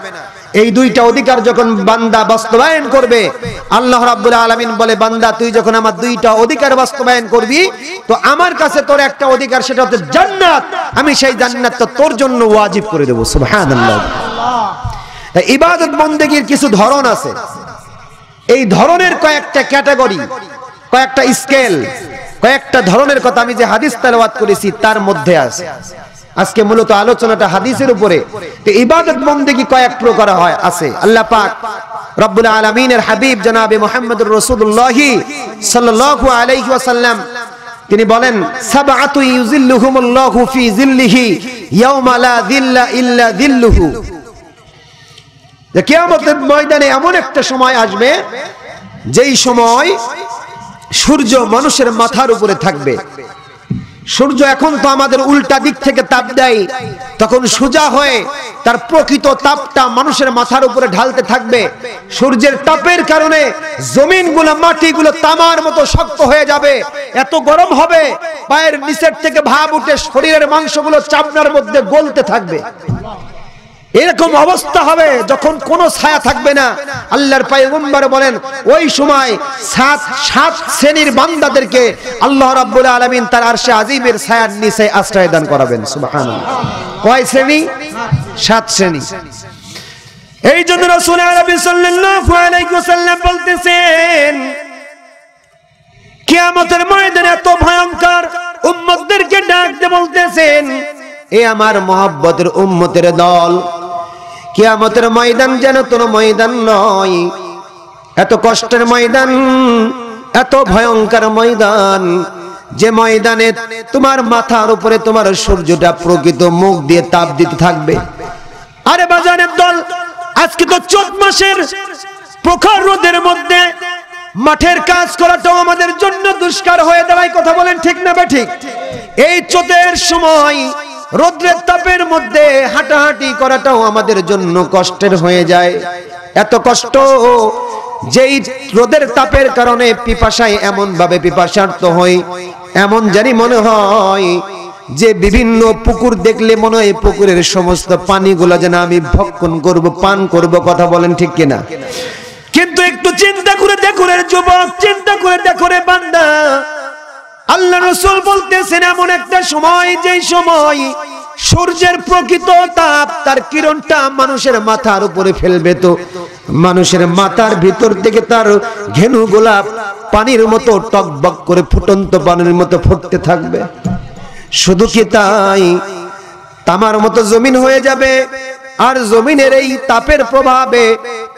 এই দুইটা অধিকার যখন বান্দা বাস্তবায়ন করবে, আল্লাহ রাব্বুল আলামিন বলে, বান্দা তুই যখন আমার দুইটা অধিকার বাস্তবায়ন করবি, তো আমার কাছে তোর একটা অধিকার, সেটা হচ্ছে জান্নাত। আমি সেই জান্নাতটা তোর জন্য ওয়াজিব করে দেব। সুবহানাল্লাহ। ইবাদত বন্দেগীর কিছু ধরন আছে। এই ধরনের কয়েকটা ক্যাটাগরি, কয়েকটা স্কেল, কয়েকটা ধরনের কথা আমি যে হাদিস তেলাওয়াত করেছি তার মধ্যে আছে। আজকে মূলত আলোচনাটা হাদিসের উপরে। তো ইবাদত বন্দেগী কয়েক প্রকার হয় আছে। আল্লাহ পাক রব্বুল আলামিনের হাবিব জনাবে মুহাম্মদুর রাসূলুল্লাহ সাল্লাল্লাহু আলাইহি ওয়াসাল্লাম তিনি বলেন, সাবআতু ইউযিল্লুহুমুল্লাহু ফি যিল্লিহি ইয়াওমা লা যিল্লা ইল্লা যিল্লুহু। যে কিয়ামতের ময়দানে এমন একটা সময় আসবে, যেই সময় সূর্য মানুষের মাথার উপরে থাকবে। সূর্য এখন তো আমাদের উল্টা দিক থেকে তাপ দেয়, তখন সোজা হয়ে তার প্রকৃত তাপটা মানুষের মাথার উপরে ঢালতে থাকবে। সূর্যের তাপের কারণে জমিনগুলো, মাটিগুলো তামার মতো শক্ত হয়ে যাবে, এত গরম হবে পায়ের নিচের থেকে ভাপ উঠে শরীরের মাংসগুলো চামড়ার মধ্যে গলতে থাকবে। এরকম অবস্থা হবে যখন কোনো ছায়া থাকবে না। আল্লাহর পয়গম্বর বলেন ওই সময় সাত শ্রেণীর বান্দাদেরকে আল্লাহ রাব্বুল আলামিন তার আরশে আজিমের ছায়ার নিচে আশ্রয় দান করাবেন। সুবহানাল্লাহ। কয় শ্রেণী? 7 শ্রেণী। এই জন্য রাসূল আরবি সাল্লাল্লাহু আলাইহি ওয়াসাল্লাম বলতেছেন কিয়ামতের ময়দানে এত ভয়ঙ্কর, উম্মতদেরকে ডাক দিয়ে বলতেছেন এ আমার মহব্বতের উম্মতের দল, কিয়ামতের ময়দান যেন কোনো ময়দান নয়, এত কষ্টের ময়দান, এত ভয়ঙ্কর ময়দান, যে ময়দানে তোমার মাথার উপরে তোমার সূর্যটা প্রকৃত মুখ দিয়ে তাপ দিতে থাকবে। আরে বাজারের দল, আজকে তো চৈত মাসের প্রখর রোদের মধ্যে মাঠের কাজ করাটাও আমাদের জন্য দুষ্কার হয়ে দাঁড়ায়। কথা বলেন ঠিক না বেঠিক? এই চৈতের সময় রোদ্রের তাপের মধ্যে হাঁটাহাঁটি করাটাও আমাদের জন্য কষ্টের হয়ে যায়। এত কষ্ট যেই রোদের তাপের কারণে পিপাসায় এমন ভাবে পিপাসার্ত হই, এমন জানি মনে হয় যে বিভিন্ন পুকুর দেখলে মনে হয় পুকুরের সমস্ত পানিগুলো যেন আমি ভক্ষণ করব, পান করব। কথা বলেন ঠিক কিনা? কিন্তু একটু চিন্তা করে দেখো রে যুবক, চিন্তা করে দেখো রে বান্দা, আল্লাহ রাসূল বলতেছেন এমন একটা সময়, যেই সময় সূর্যের প্রকৃত তাপ তার কিরণটা মানুষের মাথার উপরে ফেলবে, তো মানুষের মাথার ভিতর থেকে তার ঘেনু গোলাপ পানির মতো টকবক করে ফুটন্ত পানির মতো ফুটতে থাকবে। শুধু কি তাই, তামার মতো জমিন হয়ে যাবে। আর জমিনের এই তাপের প্রভাবে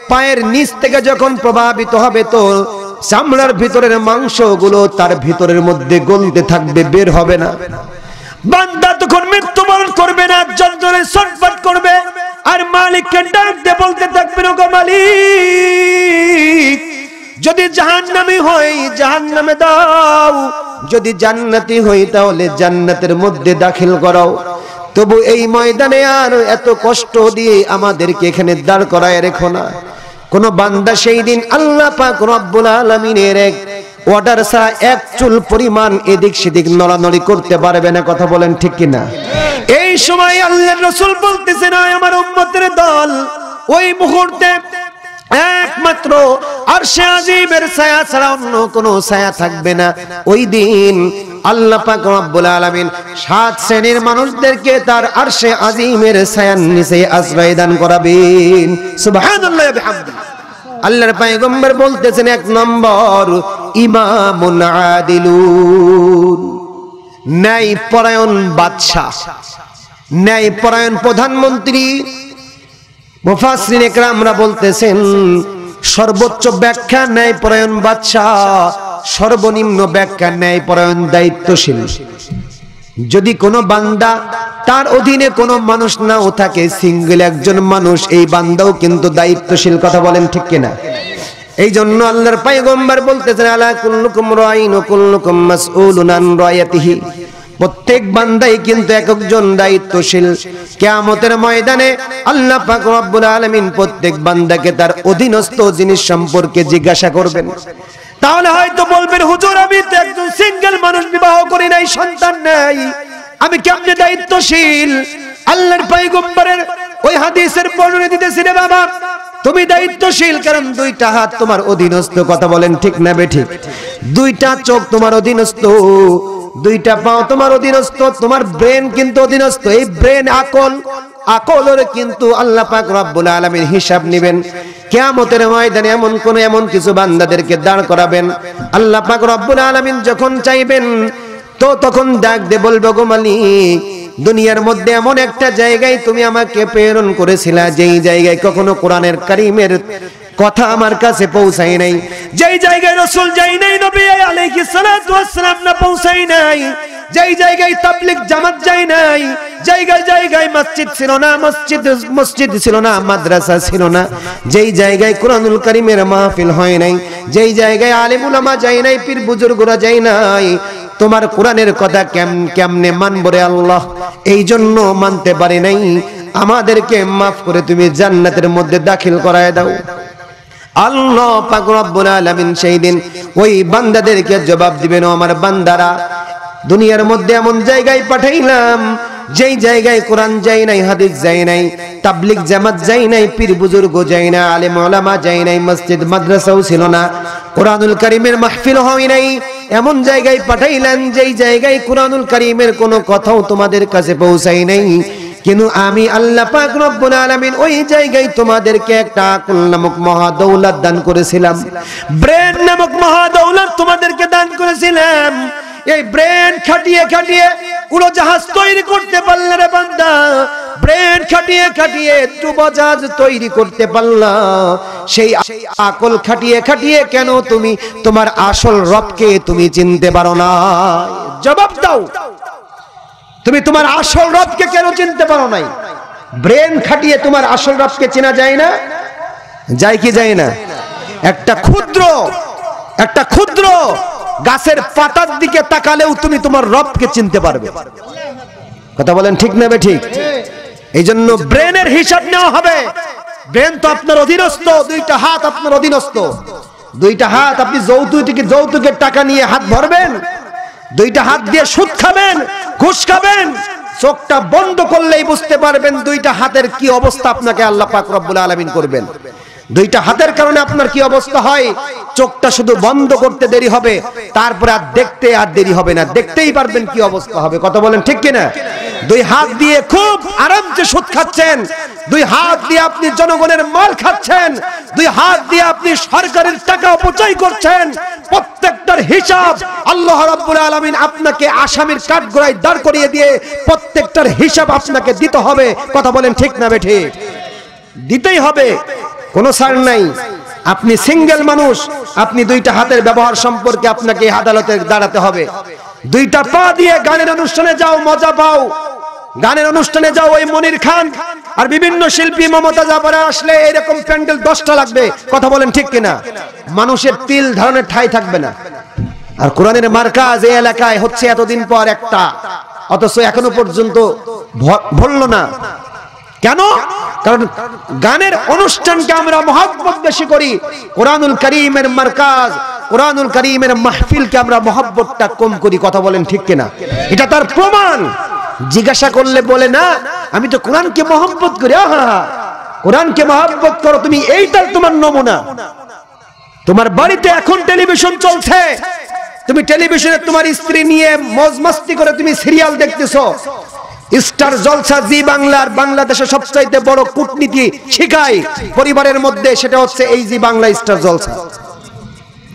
পায়ের নিচ থেকে যখন প্রভাবিত হবে, তো চামড়ার ভিতরের মাংসগুলো তার ভিতরের মধ্যে গলতে থাকবে, বের হবে না। বান্দা তখন মৃত্যুবরণ করবে না, যন্ত্রণায় ছটফট করবে, আর মালিককে ডাক দিয়ে বলতে থাকবে ওগো মালিক, যদি জাহান্নামী হই জাহান্নামে দাও, যদি জান্নাতি হই তাহলে জান্নাতের মধ্যে দাখিল করাও। তবু এই ময়দানে আর এত কষ্ট দিয়ে আমাদেরকে এখানে দাঁড় করায় রেখো না। কোন বান্দা সেই দিন আল্লাহ পাক রব্বুল আলামিনের এক অর্ডার ছাড়া এক চুল পরিমাণ এদিক সেদিক নড়ানড়ি করতে পারবে না। কথা বলেন ঠিক কিনা? এই সময় আল্লাহর রাসূল বলতেছেন আমার উম্মতের দল, ওই মুহূর্তে একমাত্র আরশে আজিমের ছায়া ছাড়া অন্য কোনো ছায়া থাকবে না। ওই দিন আল্লাহ পাক রব্বুল আলামিন 7 শ্রেণীর মানুষদেরকে তার আরশে আজিমের ছায়ার নিচে আশ্রয় দান করাবেন। সুবহানাল্লাহ ওয়া বিহামদিহি। আল্লাহর পয়গম্বর বলতেছেন 1 নম্বর ইমামুন আদিলুন, ন্যায় পরায়ণ বাদশা, ন্যায় পরায়ণ প্রধানমন্ত্রী। মুফাসসিরিন ইকরামরা বলতেছেন সর্বোচ্চ ব্যাখ্যা ন্যায় পরায়ণ বাদশা, সর্বনিম্ন ব্যাখ্যা ন্যায় পরায়ণ দায়িত্বশীল। যদি কোনো বান্দা তার অধীনে কোনো মানুষ নাও থাকে, সিঙ্গেল একজন মানুষ, এই বান্দাও কিন্তু দায়িত্বশীল। কথা বলেন ঠিক কিনা? এই জন্য আল্লাহর পয়গম্বর বলতেছেন আলা কুল্লুকুম রাইন ওয়া কুল্লুকুম মাসউলুন আন রায়াতিহি, প্রত্যেক বান্দাই কিন্তু একজন দায়িত্বশীল। কিয়ামতের ময়দানে আল্লাহ পাক রব্বুল আলামিন প্রত্যেক বান্দাকে তার অধীনস্থ জিনিস সম্পর্কে জিজ্ঞাসা করবেন। তাহলে হয়তো বলবেন হুজুর আমি তো একজন সিঙ্গেল মানুষ, বিবাহ করি নাই, সন্তান নাই, আমি কেমনে দায়িত্বশীল? আল্লাহর পয়গম্বরের ওই হাদিসের বর্ণনা দিতেছিলেন বাবা তুমি দায়িত্বশীল, কারণ 2টা হাত তোমার অধীনস্থ। কথা বলেন ঠিক না বেঠিক? 2টা চোখ তোমার অধীনস্থ, 2টা পাও তোমার অধীনস্থ, তোমার ব্রেন কিন্তু অধীনস্থ। এই ব্রেন আকলের কিন্তু আল্লাহ পাক রব্বুল আলামিন হিসাব নেবেন। কিয়ামতের ময়দানে এমন কিছু বান্দাদেরকে দাঁড় করাবেন, আল্লাহ পাক রব্বুল আলামিন যখন চাইবেন তো তখন ডাক দিয়ে বলবে গো মালিক, দুনিয়ার মধ্যে এমন একটা জায়গায় তুমি আমাকে প্রেরণ করেছিলা, যেই জায়গায় কখনো কোরআনের কারীমের কথা আমার কাছে পৌঁছায় নাই, যেই জায়গায় রাসূল যাই নাই, নবী আলাইহিস সালাতু ওয়াস সালাম না পৌঁছায় নাই, যেই জায়গায় তাবলীগ জামাত যায় নাই, জায়গায় জায়গায় মসজিদ ছিল না, মসজিদ ছিল না, মাদ্রাসা ছিল না, যেই জায়গায় কোরআনুল কারীমের মাহফিল হয় নাই, যেই জায়গায় আলেম উলামা যায় নাই, পীর বুজুর্গরা যায় নাই, তোমার কোরআনের কথা কেমনে মানবো রে আল্লাহ? এই জন্য মানতে পারি নাই, আমাদেরকে মাফ করে তুমি জান্নাতের মধ্যে দাখিল করায় দাও। আল্লাহ পাক রব্বুল আলামিন সেই দিন ওই বান্দাদেরকে জবাব দিবেন, ও আমার বান্দারা, দুনিয়ার মধ্যে এমন জায়গায় পাঠাইলাম যেই জায়গায় কোরআন যায় নাই, হাদিস যায় নাই, তাবলীগ জামাত যায় নাই, পীর বুজুর্গ যায় না, আলেম ওলামা যায় নাই, মসজিদ মাদ্রাসাও ছিল না, কোরআনুল কারীমের মাহফিল হয় নাই, এমন জায়গায় পাঠাইলেন যেই জায়গায় কোরআনুল কারীমের কোনো কথাও তোমাদের কাছে পৌঁছায় নাই। কিন্তু আমি আল্লাহ পাক রব্বুল আলামিন ওই জায়গায় তোমাদেরকে একটা আকল নামক মহা দৌলত দান করেছিলাম, ব্রেন নামক মহা দৌলত তোমাদেরকে দান করেছিলাম। এই ব্রেন খাটিয়ে খাটিয়ে উড়োজাহাজ তৈরি করতে পারলে রে বান্দা, ব্রেন খাটিয়ে খাটিয়ে ডুবোজাহাজ তৈরি করতে পারলা, সেই আকল খাটিয়ে খাটিয়ে কেন তুমি তোমার আসল রবকে তুমি চিনতে পারো না? জবাব দাও, তুমি তোমার আসল রবকে কেন চিনতে পারো নাই? ব্রেন খাটিয়ে তোমার আসল রবকে চেনা যায় না? যায় কি যায় না? একটা ক্ষুদ্র গাছের পাতার দিকে তাকালেও তুমি তোমার রবকে চিনতে পারবে। কথা বলেন ঠিক না বে ঠিক? এই জন্য ব্রেনের হিসাব নেওয়া হবে। ব্রেন তো আপনার অধীনস্থ, দুইটা হাত আপনার অধীনস্থ, দুইটা হাত আপনি যৌতুকের টাকা নিয়ে হাত ভরবেন, দুইটা হাত দিয়ে সুদ খাবেন, ঘুষ খাবেন, চোখটা বন্ধ করলেই বুঝতে পারবেন দুইটা হাতের কি অবস্থা আপনাকে আল্লাহ পাক রব্বুল আলামিন করবেন। দুইটা হাতের কারণে আপনার কি অবস্থা হয়? চোখটা শুধু বন্ধ করতে দেরি হবে, তারপরে আর দেখতে আর দেরি হবে না, দেখতেই পারবেন কি অবস্থা হবে। কথা বলেন ঠিক কিনা? দুই হাত দিয়ে খুব আরামসে সুদ খাচ্ছেন, দুই হাত দিয়ে আপনি জনগণের মাল খাচ্ছেন, দুই হাত দিয়ে আপনি সরকারের টাকা অপচয় করছেন, প্রত্যেকটার হিসাব আল্লাহ রাব্বুল আলামিন আপনাকে আসামির কাঠগড়ায় দাঁড় করিয়ে দিয়ে প্রত্যেকটার হিসাব আপনাকে দিতে হবে। কথা বলেন ঠিক না বে ঠিক? দিতেই হবে, কোনো ছাড় নাই। আপনি সিঙ্গেল মানুষ, আপনি দুইটা হাতের ব্যবহার সম্পর্কে আপনাকে আদালতে দাঁড়াতে হবে। দুইটা পা দিয়ে গানের অনুষ্ঠানে যাও, মজা পাও, গানের অনুষ্ঠানে যাও, ওই মনির খান আর বিভিন্ন শিল্পী মমতা জাফরা আসলে এরকম প্যান্ডেল 10টা লাগবে। কথা বলেন ঠিক কিনা? মানুষের তিল ধারণের ঠাঁই থাকবে না। আর কোরআনের মার্কাজ এই এলাকায় হচ্ছে এতদিন পর একটা, অথচ এখনো পর্যন্ত ভরল না। কেন? কারণ গানের অনুষ্ঠানকে আমরা মহব্বত বেশি করি, কোরআনুল কারীমের মার্কাজ, কোরআনুল কারীমের মাহফিলকে আমরা মহব্বতটা কম করি। কথা বলেন ঠিক কিনা? এটা তার প্রমাণ। জিজ্ঞাসা করলে বলে না আমি তো কোরআনকে মহব্বত করি। আহা, কোরআনকে মহব্বত করো তুমি, এইটার তোমার নমুনা। তোমার বাড়িতে এখন টেলিভিশন চলছে, তুমি টেলিভিশনে তোমার স্ত্রী নিয়ে মজ মাস্তি করে তুমি সিরিয়াল দেখতেছো। স্টার জলসা জি বাংলার বাংলাদেশে সবচাইতে বড় কূটনীতি শিখায় পরিবারের মধ্যে, সেটা হচ্ছে এই জি বাংলা স্টার জলসা।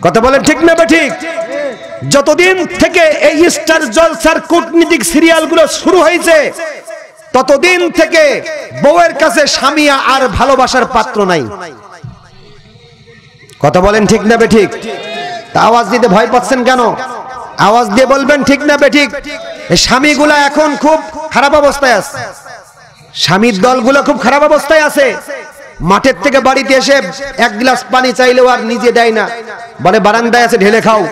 কথা বলেন ঠিক না বে ঠিক? যতদিন থেকে এই স্টার জলসার কূটনীতিক সিরিয়ালগুলো শুরু হয়েছে, ততদিন থেকে বউয়ের কাছে স্বামী আর ভালোবাসার পাত্র নাই। কথা বলেন ঠিক না বে ঠিক? তা আওয়াজ দিতে ভয় পাচ্ছেন কেন? আওয়াজ দিয়ে বলবেন ঠিক না বে ঠিক? স্বামীগুলা এখন খুব খারাপ অবস্থায় আছে, স্বামীর দলগুলো খুব খারাপ অবস্থায় আছে। মাঠের থেকে বাড়িতে এসে এক গ্লাস পানি চাইলেও আর নিজে দেয় না, বলে বারান্দায় আছে ঢেলে খাও।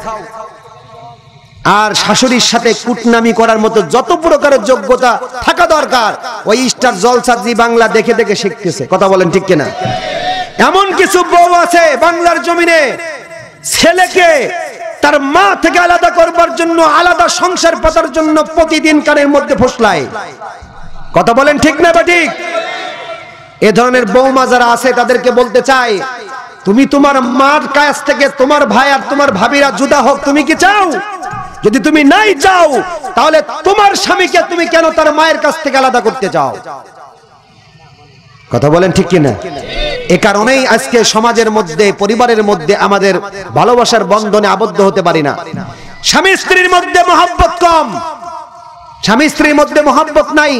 আর শাশুড়ির সাথে কুটনামি করার মতো যত প্রকারের যোগ্যতা থাকা দরকার ওই স্টার জলসা জি বাংলা দেখে দেখে শিখতেছে। কথা বলেন ঠিক কিনা? এমন কিছু বউ আছে বাংলার জমিনে, ছেলেকে তার মা থেকে আলাদা করবার জন্য, আলাদা সংসার পাতার জন্য প্রতিদিন কানের মধ্যে ফসলায়। কথা বলেন ঠিক না বা ঠিক? এ ধরনের বৌমা যারা আছে তাদেরকে বলতে চাই, তুমি তোমার মার কাছ থেকে তোমার ভাই আর তোমার ভাবিরা জুদা হোক, তুমি কি চাও? যদি তুমি নাই চাও তাহলে তোমার স্বামীকে তুমি কেন তার মায়ের কাছ থেকে আলাদা করতে চাও? কথা বলেন ঠিক কিনা? এ কারণেই আজকে সমাজের মধ্যে, পরিবারের মধ্যে আমাদের ভালোবাসার বন্ধনে আবদ্ধ হতে পারি না। স্বামী স্ত্রীর মধ্যে মহব্বত কম, স্বামী স্ত্রীর মধ্যে মহব্বত নাই।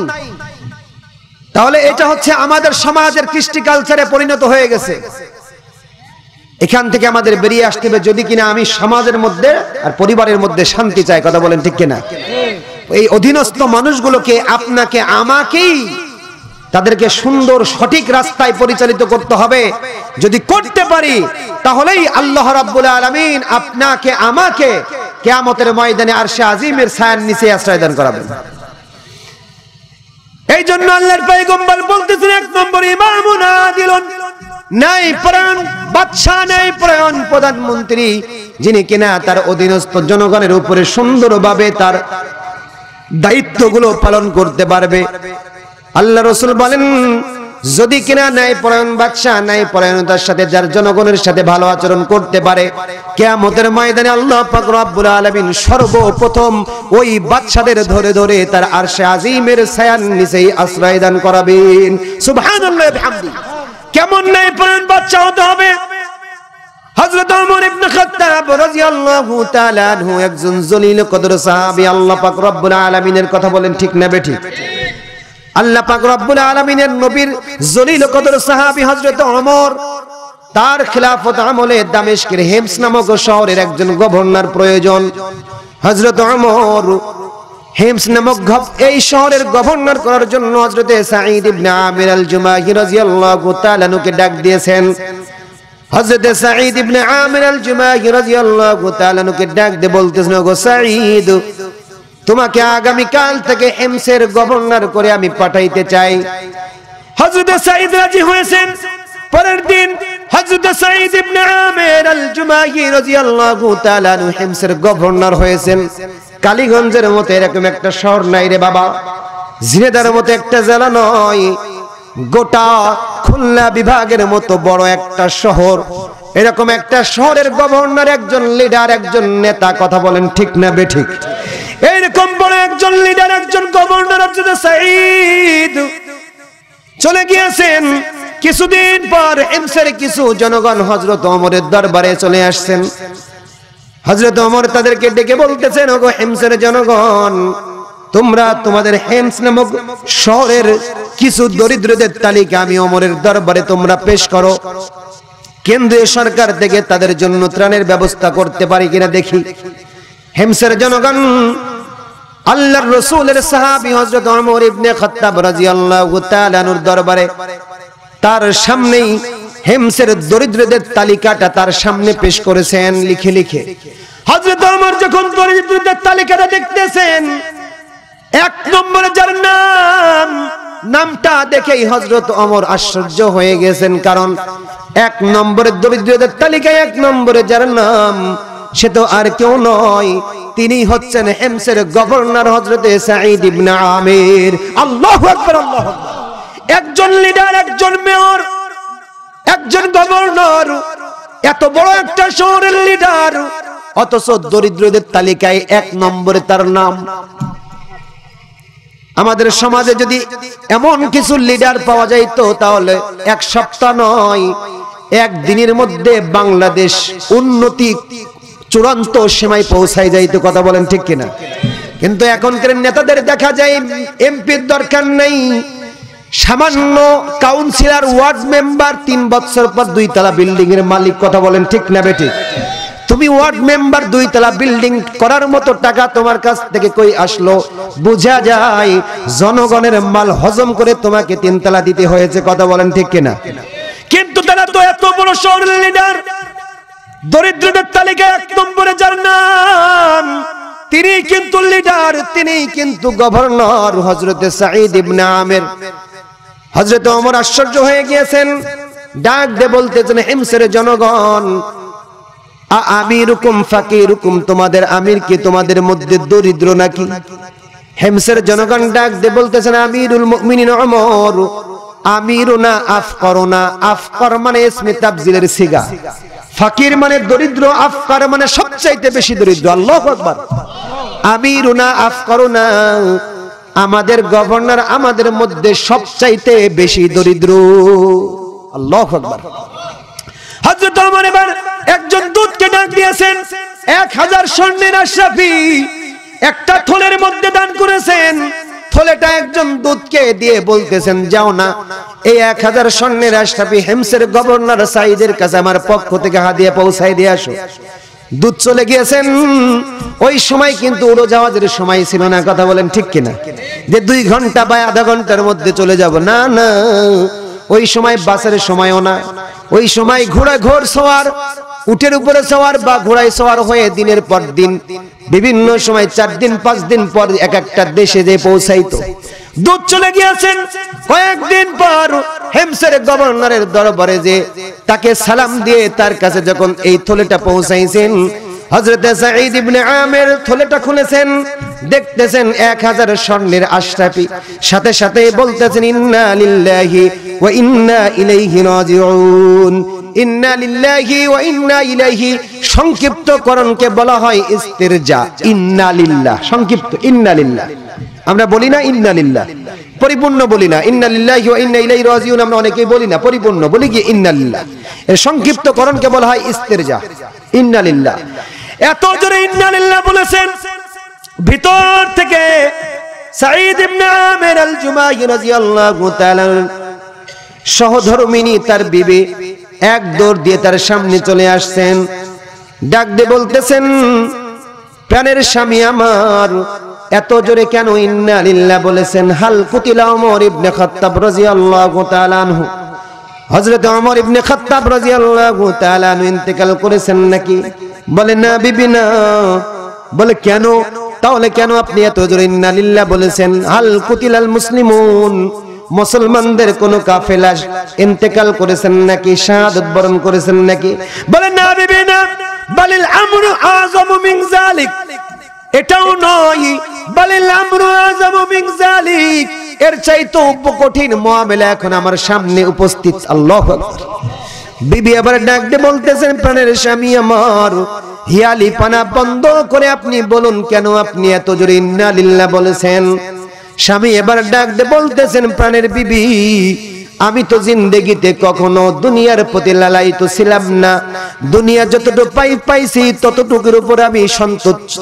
তাহলে এটা হচ্ছে আমাদের সমাজের কৃষ্টি কালচারে পরিণত হয়ে গেছে। এখান থেকে আমাদের বেরিয়ে আসতে হবে যদি কিনা আমি সমাজের মধ্যে আর পরিবারের মধ্যে শান্তি চাই। কথা বলেন ঠিক কিনা? এই অধীনস্থ মানুষগুলোকে আপনাকে আমাকেই তাদেরকে সুন্দর সঠিক রাস্তায় পরিচালিত করতে হবে। যদি করতে পারি তাহলেই আল্লাহ রাব্বুল আলামিন আপনাকে আমাকে কিয়ামতের ময়দানে আরশে আজিমের ছায়ার নিচে আশ্রয় দান করাবেন। এই জন্য আল্লাহর পয়গম্বর বলতেছেন, এক নম্বর ইমামুন আদিলুন, নাই পরায়ণ বাদশা, নাই পরায়ণ প্রধানমন্ত্রী, যিনি কিনা তার অধীনস্থ জনগণের উপরে সুন্দরভাবে তার দায়িত্বগুলো পালন করতে পারবে। আল্লাহ রাসূল বলেন, যদি কিনা ন্যায় পরায়ণ বাদশা ন্যায় পরায়ণতার সাথে যার জনগণের সাথে ভালো আচরণ করতে পারে, কিয়ামতের ময়দানে আল্লাহ পাক রব্বুল আলামিন সর্বপ্রথম ওই বাদশাদের ধরে ধরে তার আরশে আজিমের ছায়ার নিচেই আশ্রয় দান করাবেন। সুবহানাল্লাহ ওয়া বিহামদিহি। কেমন ন্যায় পরায়ণ বাদশা হতে হবে? হযরত ওমর ইবনে খাত্তাব রাদিয়াল্লাহু তাআলা আনহু একজন জলিল কদর সাহাবী। আল্লাহ পাক রব্বুল আলামিনের কথা বলেন, ঠিক না বেঠিক? আল্লাহ পাক রব্বুল আলামিনের নবীর জলিল কদর সাহাবী হযরত ওমর, তার খিলাফত আমলে দামেস্কের হেমস নামক শহরের একজন গভর্নর প্রয়োজন। হযরত ওমর হেমস নামক এই শহরের গভর্নর করার জন্য হযরতে সাঈদ ইবনে আমির আল জুমাহি রাদিয়াল্লাহু তাআলা নুকে ডাক দিয়েছেন। হযরতে সাঈদ ইবনে আমির আল জুমাহি রাদিয়াল্লাহু তাআলা নুকে ডাক দিয়ে বলতেছেন, গো সাঈদ, তোমাকে আগামী কাল থেকে হেমসের গভর্নর করে আমি পাঠাইতে চাই। হযরতে সাঈদ রাজি হয়েছেন। পরের দিন হযরতে সাঈদ ইবনে আমির আল জুমাহি রাদিয়াল্লাহু তাআলা আনহু হেমসের গভর্নর হয়েছেন। কালীগঞ্জের মতো এরকম একটা শহর নাই রে বাবা, ঝিনেদার মতো একটা জেলা নয়, গোটা খুলনা বিভাগের মতো বড় একটা শহর। এরকম একটা শহরের গভর্নর, একজন লিডার, একজন নেতা, কথা বলেন ঠিক না বেঠিক? এরকম বড় একজন লিডার, একজন গভর্নর হযরত সাঈদ চলে গিয়েছেন। কিছুদিন পর হেমসের কিছু জনগণ হযরত ওমরের দরবারে চলে আসছেন। হযরত ওমর তাদেরকে ডেকে বলতেছেন, ওগো হেমসের জনগণ, তোমরা তোমাদের হেমস নামক শহরের কিছু দরিদ্রদের তালিকা আমি ওমরের দরবারে তোমরা পেশ করো। কেন্দ্রীয় সরকার থেকে তাদের জন্য ত্রাণের ব্যবস্থা করতে পারি কিনা দেখি। হেমসের জনগণ আল্লাহর রাসূলের সাহাবী হযরত ওমর ইবনে খাত্তাব রাদিয়াল্লাহু তাআলা আনহুর দরবারে তার সামনেই হেমসের দরিদ্রদের তালিকাটা তার সামনে পেশ করেছেন লিখে লিখে। হযরত ওমর যখন দরিদ্রদের তালিকাটা দেখতেছেন, এক নম্বরে যার নামটা দেখেই হযরত ওমর আশ্চর্য হয়ে গেছেন। কারণ এক নম্বরের দরিদ্রদের তালিকায় এক নম্বরে যার নাম, সে তো আর কেউ নয়, তিনি হচ্ছেন হেমসের গভর্নর হযরতে সাঈদ ইবনে আমির। আল্লাহু আকবার, আল্লাহু আকবার। একজন লিডার, একজন মেয়র, একজন গভর্নর, এত বড় একটা শহরের লিডার, অথচ দরিদ্রদের তালিকায় এক নম্বরে তার নাম। আমাদের সমাজে যদি এমন কিছু লিডার পাওয়া যাইত, তাহলে এক সপ্তাহ নয়, একদিনের মধ্যে বাংলাদেশ উন্নতি চূড়ান্ত সীমায় পৌঁছায় যাইতো, কথা বলেন ঠিক কিনা? কিন্তু এখনকার নেতাদের দেখা যায় এমপির দরকার নেই, সামান্য কাউন্সিলর, ওয়ার্ড মেম্বার, 3 বছর পর 2 তলা বিল্ডিং এর মালিক, কথা বলেন ঠিক না বেঠিক? তুমি ওয়ার্ড মেম্বার, 2 তলা বিল্ডিং করার মতো টাকা তোমার কাছ থেকে কই আসলো? বোঝা যায় জনগণের মাল হজম করে তোমাকে 3 তলা দিতে হয়েছে, কথা বলেন ঠিক কিনা? কিন্তু তারা তো এত বড় শহরের লিডার, দরিদ্রদের তালিকায় 1 নম্বরে যার নাম, তিনি কিন্তু লিডার, তিনি কিন্তু গভর্নর হযরতে সাঈদ ইবনে আমির। হযরত ওমর আশ্চর্য হয়ে গিয়েছেন, ডাক দিয়ে বলতেছেন, হেমসের জনগণ, আমিরুকুম ফাকিরুকুম, তোমাদের আমির কি তোমাদের মধ্যে দরিদ্র নাকি? হেমসের জনগণ ডাক দিয়ে বলতেছেন, আমিরুল মুমিনিন ওমর, আমিরুনা আফকরুনা। আফকর মানে ইসমে তাবজিলের সিগা, ফাকির মানে দরিদ্র, আফকর মানে সবচাইতে বেশি দরিদ্র। আল্লাহু আকবার। আমিরুনা আফকরুনা, আমাদের গভর্নর আমাদের মধ্যে সবচাইতে বেশি দরিদ্র। আল্লাহু আকবার। হযরত ওমর এবার একজন দূতকে ডাক দিয়েছেন, 1000 স্বর্ণের আশরাফি একটা থলের মধ্যে দান করেছেন। থলেটা একজন দূতকে দিয়ে বলতেছেন, যাও না, এই 1000 স্বর্ণের আশরাফি হেমসের গভর্নর সাঈদের কাছে আমার পক্ষ থেকে হাদিয়া পৌঁছায় দিয়ে আসো। দুধ চলে গিয়েছেন। ওই সময় কিন্তু উড়োজাহাজের সময় ছিল না, কথা বলেন ঠিক কিনা, যে 2 ঘন্টা বা আধা ঘন্টার মধ্যে চলে যাব, না না, ওই সময় বাসের সময়ও না, ওই সময় ঘোড় সওয়ার, উটের উপরে সওয়ার বা ঘোড়ায় সওয়ার হয়ে দিনের পর দিন বিভিন্ন সময় 4 দিন 5 দিন পর এক একটা দেশে যে পৌঁছাইতো। দুধ চলে গিয়েছেন। কয়েকদিন পর হেমসের গভর্নরের দরবারে যে তাকে সালাম দিয়ে তার কাছে যখন এই থলেটা পৌঁছাইছেন, হযরত সাঈদ ইবনে আমির থলেটা খুলেছেন, দেখতেছেন 1000 স্বর্ণের আশরাফি, সাথে সাথে বলতেছেন ইন্না লিল্লাহি ওয়া ইন্না ইলাইহি রাজিউন। ইন্না লিল্লাহি ওয়া ইন্না ইলাইহি সংক্ষিপ্তকরণকে বলা হয় ইস্তিরজা। ইন্না লিল্লাহ সংক্ষিপ্ত, ইন্না লিল্লাহ আমরা বলি না, ইন্না লিল্লাহ পরিপূর্ণ বলি না, ইন্না লিল্লাহি ওয়া ইন্না ইলাইহি রাজিউন আমরা অনেকেই বলি না, পরিপূর্ণ বলি কি ইন্না লিল্লাহ। এর সংক্ষিপ্তকরণকে বলা হয় ইস্তিরজা, ইন্না লিল্লাহ। এত জোরে ইন্না লিল্লাহ বলেছেন, ভিতর থেকে সাঈদ ইবনে আমির আল জুমাহি রাদিয়াল্লাহু তাআলা সহধর্মিনী তার বিবি এক দৌড় দিয়ে তার সামনে চলে আসছেন, ডাক দিয়ে বলতেছেন, প্রাণের স্বামী আমার, এত জোরে কেন ইন্না লিল্লাহ বলেছেন? হাল কুতিলা ওমর ইবনে খাত্তাব রাদিয়াল্লাহু তাআলা আনহু, হযরত ওমর ইবনে খাত্তাব রাদিয়াল্লাহু তাআলা আনহু ইন্তেকাল করেছেন নাকি? বলে না বিবি না। বলে কেন? তাহলে কেন আপনি এত জোরে ইন্না লিল্লাহ বলেছেন? হাল কুতিলাল মুসলিমুন, মুসলমানদের কোন কাফেলা ইন্তেকাল করেছেন নাকি, শাহাদাত বরণ করেছেন নাকি? বলে না বিবি না। বালিল আমরু আযামু মিন যালিক, এটাও নয়, বালিল আমরু আযামু মিন যালিক, এর চাইতে কঠিন মুআমেলা এখন আমার সামনে উপস্থিত। আল্লাহু আকবার। বিবি আবার ডাক দিয়ে বলতেছেন, প্রাণের স্বামী আমার, হিয়ালি পানা বন্ধ করে আপনি বলুন কেন আপনি এত জোরে ইন্না লিল্লাহ বলেছেন? স্বামী এবার ডাক দিয়ে বলতেছেন, প্রাণের বিবি, আমি তো জিন্দেগিতে কখনো দুনিয়ার প্রতি লালায়িত ছিলাম না। দুনিয়া যতটুকু পাইছি ততটুকুর উপর আমি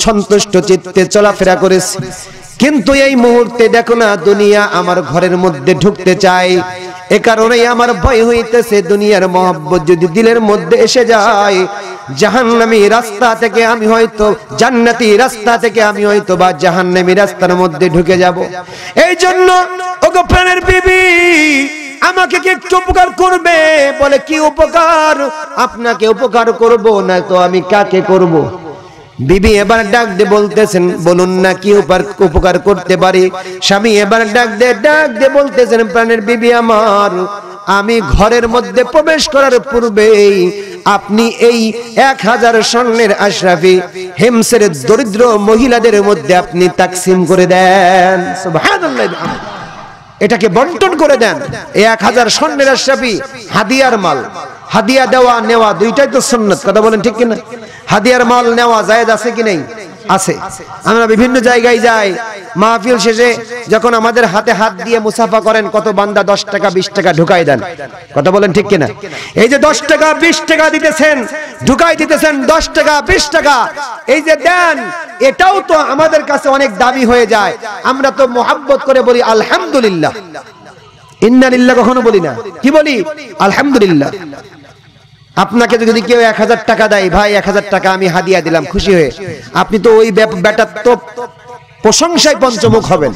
সন্তুষ্ট চিত্তে চলাফেরা করেছি, কিন্তু এই মুহূর্তে দেখো না দুনিয়া আমার ঘরের মধ্যে ঢুকতে চায়। এ কারণেই আমার ভয় হইতেছে, দুনিয়ার মহব্বত যদি দিলের মধ্যে এসে যায়, জাহান্নামী রাস্তা থেকে আমি হয়তো জান্নাতি রাস্তা থেকে আমি হয়তো বা জাহান্নামী রাস্তার মধ্যে ঢুকে যাব। এই জন্য ওগো প্রাণের বিবি, আমাকে কি একটু উপকার করবে? বলে কি উপকার? আপনাকে উপকার করব না তো আমি কাকে করব? বিবি এবার ডাক দিয়ে বলতেছেন, বলুন না কি উপকার করতে পারি? স্বামী এবার ডাক দিয়ে বলতেছেন, প্রাণের বিবি আমার, আমি ঘরের মধ্যে প্রবেশ করার পূর্বেই আপনি এই 1000 স্বর্ণের আশরাফি হেমসের দরিদ্র মহিলাদের মধ্যে আপনি তাকসিম করে দেন। সুবহানাল্লাহ, এটাকে বন্টন করে দেন। এই 1000 স্বর্ণের আশরাফি হাদিয়ার মাল, হাদিয়া দেওয়া নেওয়া দুইটাই তো সুন্নাত, কথা বলেন ঠিক কিনা? হাদিয়ার মাল নেওয়া জায়েজ আছে কি নেই? আছে। আমরা বিভিন্ন জায়গায় যাই, মাহফিল শেষে যখন আমাদের হাতে হাত দিয়ে মুসাফা করেন, কত বান্দা 10 টাকা 20 টাকা ঢুকাই দেন, কথা বলেন ঠিক কিনা? এই যে 10 টাকা 20 টাকা দিতেছেন, ঢুকাই দিতেছেন 10 টাকা 20 টাকা, এই যে দেন, এটাও তো আমাদের কাছে অনেক দাবি হয়ে যায়। আমরা তো মোহাব্বত করে বলি আলহামদুলিল্লাহ, ইন্না লিল্লাহ কখনো বলি না, কি বলি? আলহামদুলিল্লাহ। আপনাকে যদি কেউ 1000 টাকা দেয়, ভাই 1000 টাকা আমি হাদিয়া দিলাম খুশি হয়ে, আপনি তো ওই বেটার তো প্রশংসায় পঞ্চমুখ হবেন,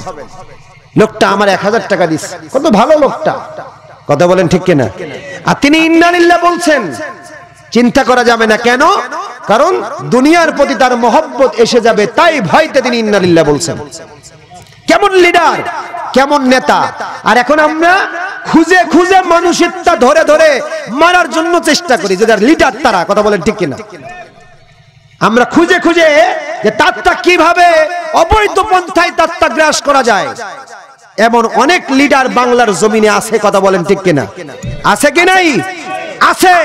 লোকটা আমার 1000 টাকা দিচ্ছে, কত ভালো লোকটা, কথা বলেন ঠিক কিনা? আর তিনি ইন্না লিল্লাহ বলছেন, চিন্তা করা যাবে না। কেন? কারণ দুনিয়ার প্রতি তার মহব্বত এসে যাবে, তাই ভয়তে তিনি ইন্না লিল্লাহ বলছেন। কেমন লিডার, কেমন নেতা! আর এখন আমরা খুঁজে খুঁজে মানুষিকতা ধরে ধরে মারার জন্য চেষ্টা করি, যারা লিডার তারা, কথা বলেন ঠিক কিনা? আমরা খুঁজে খুঁজে যে তারটা কিভাবে অবৈধ পন্থায় তারটা গ্রাস করা যায়, এমন অনেক লিডার বাংলার জমিনে আছে, কথা বলেন ঠিক কিনা? আছে কি নাই? আছে,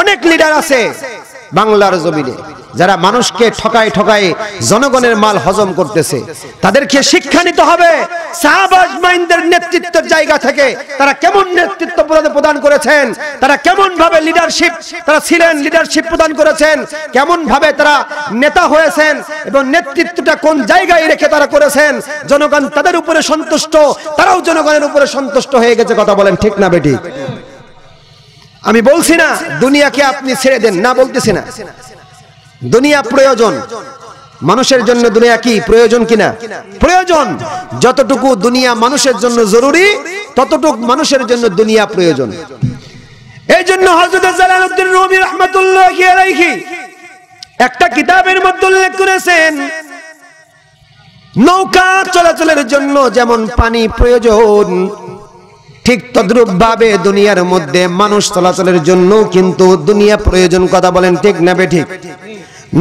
অনেক লিডার আছে বাংলার জমিনে, যারা মানুষকে ঠকায় ঠকায় জনগণের মাল হজম করতেছে। তাদেরকে শিক্ষা নিতে হবে সাহাবা আজমাইনদের নেতৃত্বের জায়গা থেকে তারা কেমন নেতৃত্ব প্রদান করেছেন, তারা কেমন ভাবে লিডারশিপ তারা ছিলেন, লিডারশিপ প্রদান করেছেন, কেমন ভাবে তারা নেতা হয়েছেন এবং নেতৃত্বটা কোন জায়গায় রেখে তারা করেছেন। জনগণ তাদের উপরে সন্তুষ্ট, তারাও জনগণের উপরে সন্তুষ্ট হয়ে গেছে, কথা বলেন ঠিক না বেটি? আমি বলছি না দুনিয়াকে আপনি ছেড়ে দেন, না বলতেছি না, দুনিয়া প্রয়োজন, মানুষের জন্য দুনিয়া কি প্রয়োজন কিনা? প্রয়োজন। যতটুকু দুনিয়া মানুষের জন্য জরুরি ততটুকু মানুষের জন্য দুনিয়া প্রয়োজন। এই জন্য হযরত জালালউদ্দিন রুমি রাহমাতুল্লাহি আলাইহি একটা কিতাবের মধ্যে উল্লেখ করেছেন, নৌকা চলাচলের জন্য যেমন পানি প্রয়োজন, ঠিক তদ্রূপ ভাবে দুনিয়ার মধ্যে মানুষ চলাচলের জন্য কিন্তু দুনিয়া প্রয়োজন। কথা বলেন ঠিক না বেঠিক?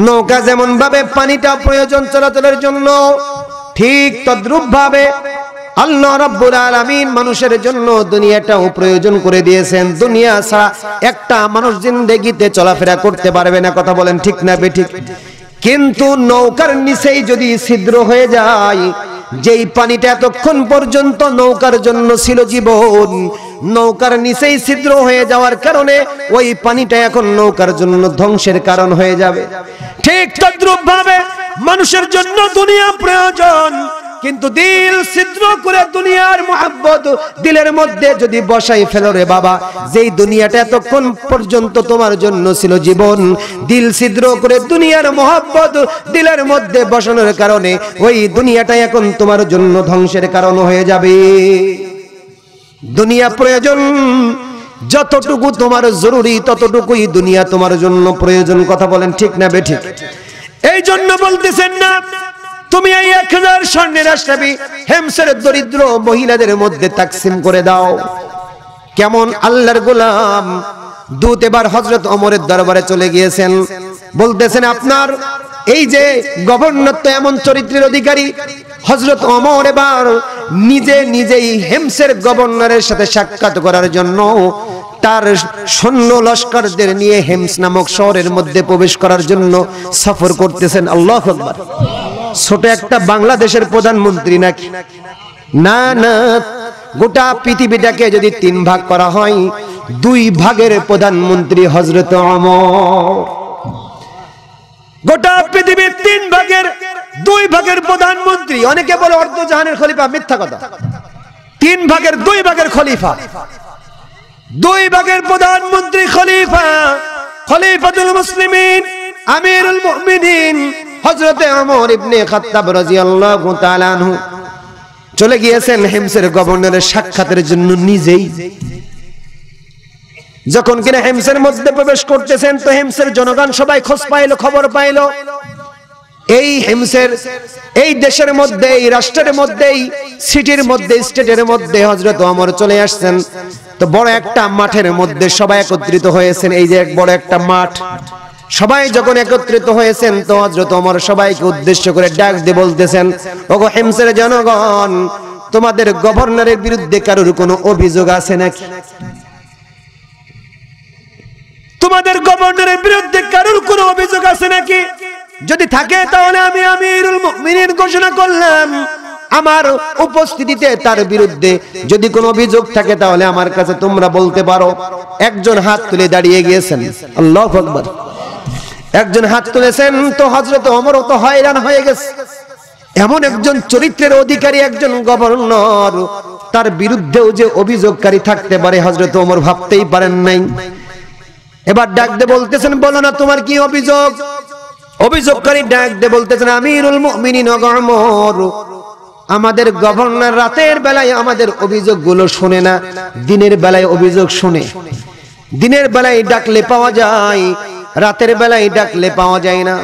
নৌকা যেমন ভাবে পানিটা প্রয়োজন চলাচলের জন্য, ঠিক তদ্রূপ ভাবে আল্লাহ রাব্বুল আলামিন মানুষের জন্য দুনিয়াটাও প্রয়োজন করে দিয়েছেন। দুনিয়া ছাড়া একটা মানুষ জিন্দেগিতে চলাফেরা করতে পারবে না। কথা বলেন ঠিক না বেঠিক? কিন্তু নৌকার নিচেই যদি ছিদ্র হয়ে যায়, যেই পানিটা এতক্ষণ পর্যন্ত নৌকার জন্য ছিল জীবন, নৌকার নিচেই ছিদ্র হয়ে যাওয়ার কারণে ওই পানিটা এখন নৌকার জন্য ধ্বংসের কারণ হয়ে যাবে। ঠিক তদ্রূপ ভাবে মানুষের জন্য দুনিয়া প্রয়োজন, কিন্তু দিল ছিদ্র করে দুনিয়ার মুহাব্বত দিলের মধ্যে যদি বসাই ফেলো রে বাবা, যেই দুনিয়াটা এতক্ষণ পর্যন্ত তোমার জন্য ছিল জীবন, দিল ছিদ্র করে দুনিয়ার মুহাব্বত দিলের মধ্যে বসানোর কারণে ওই দুনিয়াটা এখন তোমার জন্য ধ্বংসের কারণ হয়ে যাবে। দুনিয়া প্রয়োজন, যতটুকু তোমার জরুরি ততটুকুই দুনিয়া তোমার জন্য প্রয়োজন। কথা বলেন ঠিক না বেঠিক? এই জন্য বলতেছেন না তুমি এই 1000 স্বর্ণের আশরাফি হেমসের দরিদ্র মহিলাদের মধ্যে তাকসিম করে দাও। কেমন আল্লাহর গোলাম দূত এবার হযরত ওমরের দরবারে চলে গিয়েছেন, বলতেছেন আপনার এই যে গভর্নর তো এমন চরিত্রের অধিকারী। হযরত ওমর এবার নিজেই হেমসের গভর্নরের সাথে সাক্ষাৎ করার জন্য তার সৈন্য লস্করদের নিয়ে হেমস নামক শহরের মধ্যে প্রবেশ করার জন্য সফর করতেছেন। আল্লাহু আকবার। ছোট একটা বাংলাদেশের প্রধানমন্ত্রী নাকি? না না, গোটা পৃথিবীটাকে যদি 3 ভাগ করা হয়, 2 ভাগের প্রধানমন্ত্রী হযরত ওমর। গোটা পৃথিবীর 3 ভাগের 2 ভাগের প্রধানমন্ত্রী। অনেকে বলে অর্ধজাহানের খলিফা, মিথ্যা কথা। 3 ভাগের 2 ভাগের খলিফা, 2 ভাগের প্রধানমন্ত্রী খলিফা, খলিফাতুল মুসলিমিন, আমিরুল মুমিনিন হযরত ওমর ইবনে খাত্তাব রাদিয়াল্লাহু তাআলা আনহু চলে গিয়েছেন হেমসের গভর্নরের সাক্ষাতের জন্য নিজেই। যখন কিনা হেমসের মধ্যে প্রবেশ করতেছেন, তো হেমসের জনগণ সবাই খোঁজ পাইলো, খবর পাইলো এই হেমসের এই দেশের মধ্যে, এই রাষ্ট্রের মধ্যে, সিটির মধ্যে, স্টেটের মধ্যে হযরত ওমর চলে আসছেন। তো বড় একটা মাঠের মধ্যে সবাই একত্রিত হয়েছেন। এই যে এক বড় একটা মাঠ, সবাই যখন একত্রিত হয়েছেন, তো হযরত ওমর সবাইকে উদ্দেশ্য করে ডাক দিয়ে বলতেছেন, ওগো হেমসের জনগণ, তোমাদের গভর্নরের বিরুদ্ধে কারোর কোনো অভিযোগ আছে নাকি? তোমাদের গভর্নরের বিরুদ্ধে কারোর কোনো অভিযোগ আছে নাকি? যদি থাকে তাহলে আমি আমিরুল মুমিনিন ঘোষণা করলাম, আমার উপস্থিতিতে তার বিরুদ্ধে যদি কোনো অভিযোগ থাকে তাহলে আমার কাছে তোমরা বলতে পারো। একজন হাত তুলে দাঁড়িয়ে গিয়েছেন। আল্লাহু আকবার। একজন হাত তুলেছেন, তো হযরত ওমরও তো হয়রান হয়ে গেছে। এমন একজন চরিত্রের অধিকারী একজন গভর্নর, তার বিরুদ্ধেও যে অভিযোগকারী থাকতে পারে হযরত ওমর ভাবতেই পারেন নাই। এবার ডাক দিয়ে বলতেছেন, বলো না তোমার কি অভিযোগ? অভিযোগকারী ডাক দিয়ে বলতেছেন, আমিরুল মুমিনিন ওমর, আমাদের গভর্নর রাতের বেলায় আমাদের অভিযোগগুলো শুনে না, দিনের বেলায় অভিযোগ শুনে। দিনের বেলায় ডাকলে পাওয়া যায়, রাতের বেলায় ডাকলে পাওয়া যায় না।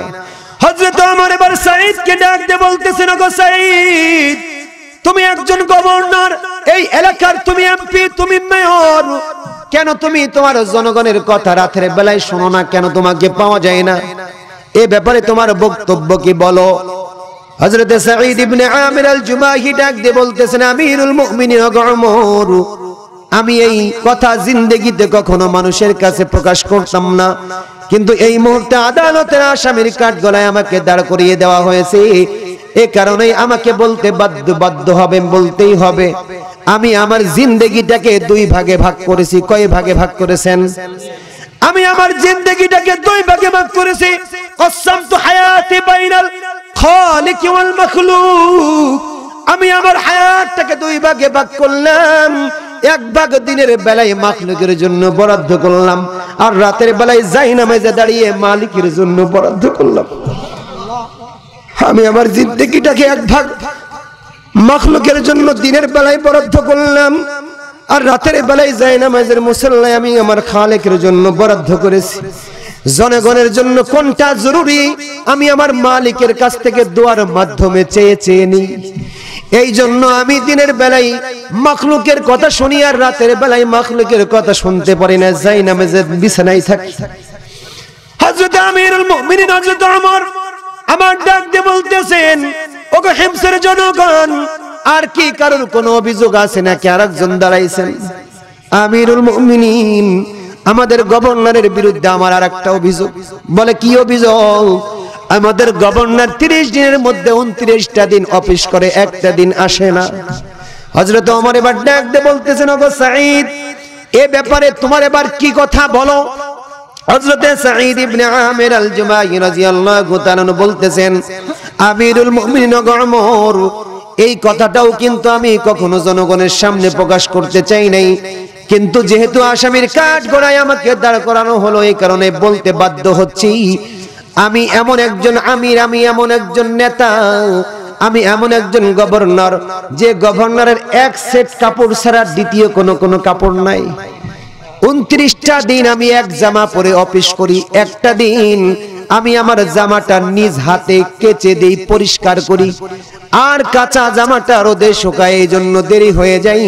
হযরত ওমর এবার সাঈদকে ডাক দিয়ে বলতেছেন, ওগো সাঈদ, তুমি একজন গভর্নর, এই এলাকার তুমি এমপি, তুমি মেয়র, কেন তুমি তোমার জনগণের কথা রাতের বেলায় শোনো না? কেন তোমাকে পাওয়া যায় না? এ ব্যাপারে তোমার বক্তব্য কি বলো? হযরত সাঈদ ইবনে আমির আল জুমাহি ডাক দিয়ে বলতেছেন, আমিরুল মুমিনিন ওমর, আমি এই কথা জিন্দেগিতে কখনো মানুষের কাছে প্রকাশ করতাম না, কিন্তু এই মুহূর্তে আদালতের আসামির কাঠগড়ায় আমাকে দাঁড় করিয়ে দেওয়া হয়েছে। এই কারণেই আমাকে বলতে বাধ্য হবে, বলতেই হবে। আমি আমার জিন্দেগিটাকে 2 ভাগে ভাগ করেছি। কয় ভাগে ভাগ করেছেন? আমি আমার জিন্দেগিটাকে 2 ভাগে ভাগ করেছি। কসসামতু হায়াতি বাইনাল খালিক ওয়াল মাখলুক। আমি আমার হায়াতটাকে 2 ভাগে ভাগ করলাম। এক ভাগ দিনের বেলায় মাখলুকের জন্য বরাদ্দ করলাম, আর রাতের বেলায় জায়নামাজে দাঁড়িয়ে মালিকের জন্য বরাদ্দ করলাম। আমি আমার জিন্দেগিটাকে এক ভাগ মাখলুকের জন্য দিনের বেলায় বরাদ্দ করলাম, আর রাতের বেলায় জায়নামাজের মুসল্লায় আমি আমার খালেকের জন্য বরাদ্দ করেছি। জনগণের জন্য কোনটা জরুরি আমি আমার মালিকের কাছ থেকে দোয়ার মাধ্যমে চেয়ে চেয়ে নিই। এই জন্য আমি দিনের বেলায় মাখলুকের কথা শুনি, আর রাতের বেলায় মাখলুকের কথা শুনতে পারি না, জায়নামাজে বিছানায় থাকি। হযরত আমিরুল মুমিনিন হযরত ওমর আমার ডাক দিয়ে বলতেছেন, ওগো হিমসের জনগণ, আর কি কারোর কোনো অভিযোগ আছে নাকি? আরেকজন দাঁড়াইছেন, আমিরুল মুমিনিন, আমাদের গভর্নরের বিরুদ্ধে আমার আরেকটা অভিযোগ। বলে কি অভিযোগ? আমাদের গভর্নর 30 দিনের মধ্যে 29টা দিন অফিস করে, একটা দিন আসে না। হযরত ওমর এবার ডাক দিয়ে বলতেছেন, ওগো সাঈদ, এ ব্যাপারে তোমার এবার কি কথা বলো? হযরত সাঈদ ইবনে আমির আল জুমাই রাদিয়াল্লাহু তাআলা বলতেছেন, আমিরুল মুমিনিন ওমর, এই কথাটাও কিন্তু আমি কখনো জনগণের সামনে প্রকাশ করতে চাই নাই, কিন্তু যেহেতু আসামির কাঠগড়ায় আমাকে দাঁড় করানো হলো, এই কারণে বলতে বাধ্য হচ্ছি। আমি এমন একজন আমির, আমি এমন একজন নেতা, আমি এমন একজন গভর্নর, যে গভর্নরের এক সেট কাপড় ছাড়া দ্বিতীয় কোনো কাপড় নাই। 29টা দিন আমি এক জামা পরে অফিস করি, একটা দিন আমি আমার জামাটা নিজ হাতে কেচে দেই, পরিষ্কার করি, আর কাঁচা জামাটা রোদে শুকায়, এই জন্য দেরি হয়ে যায়।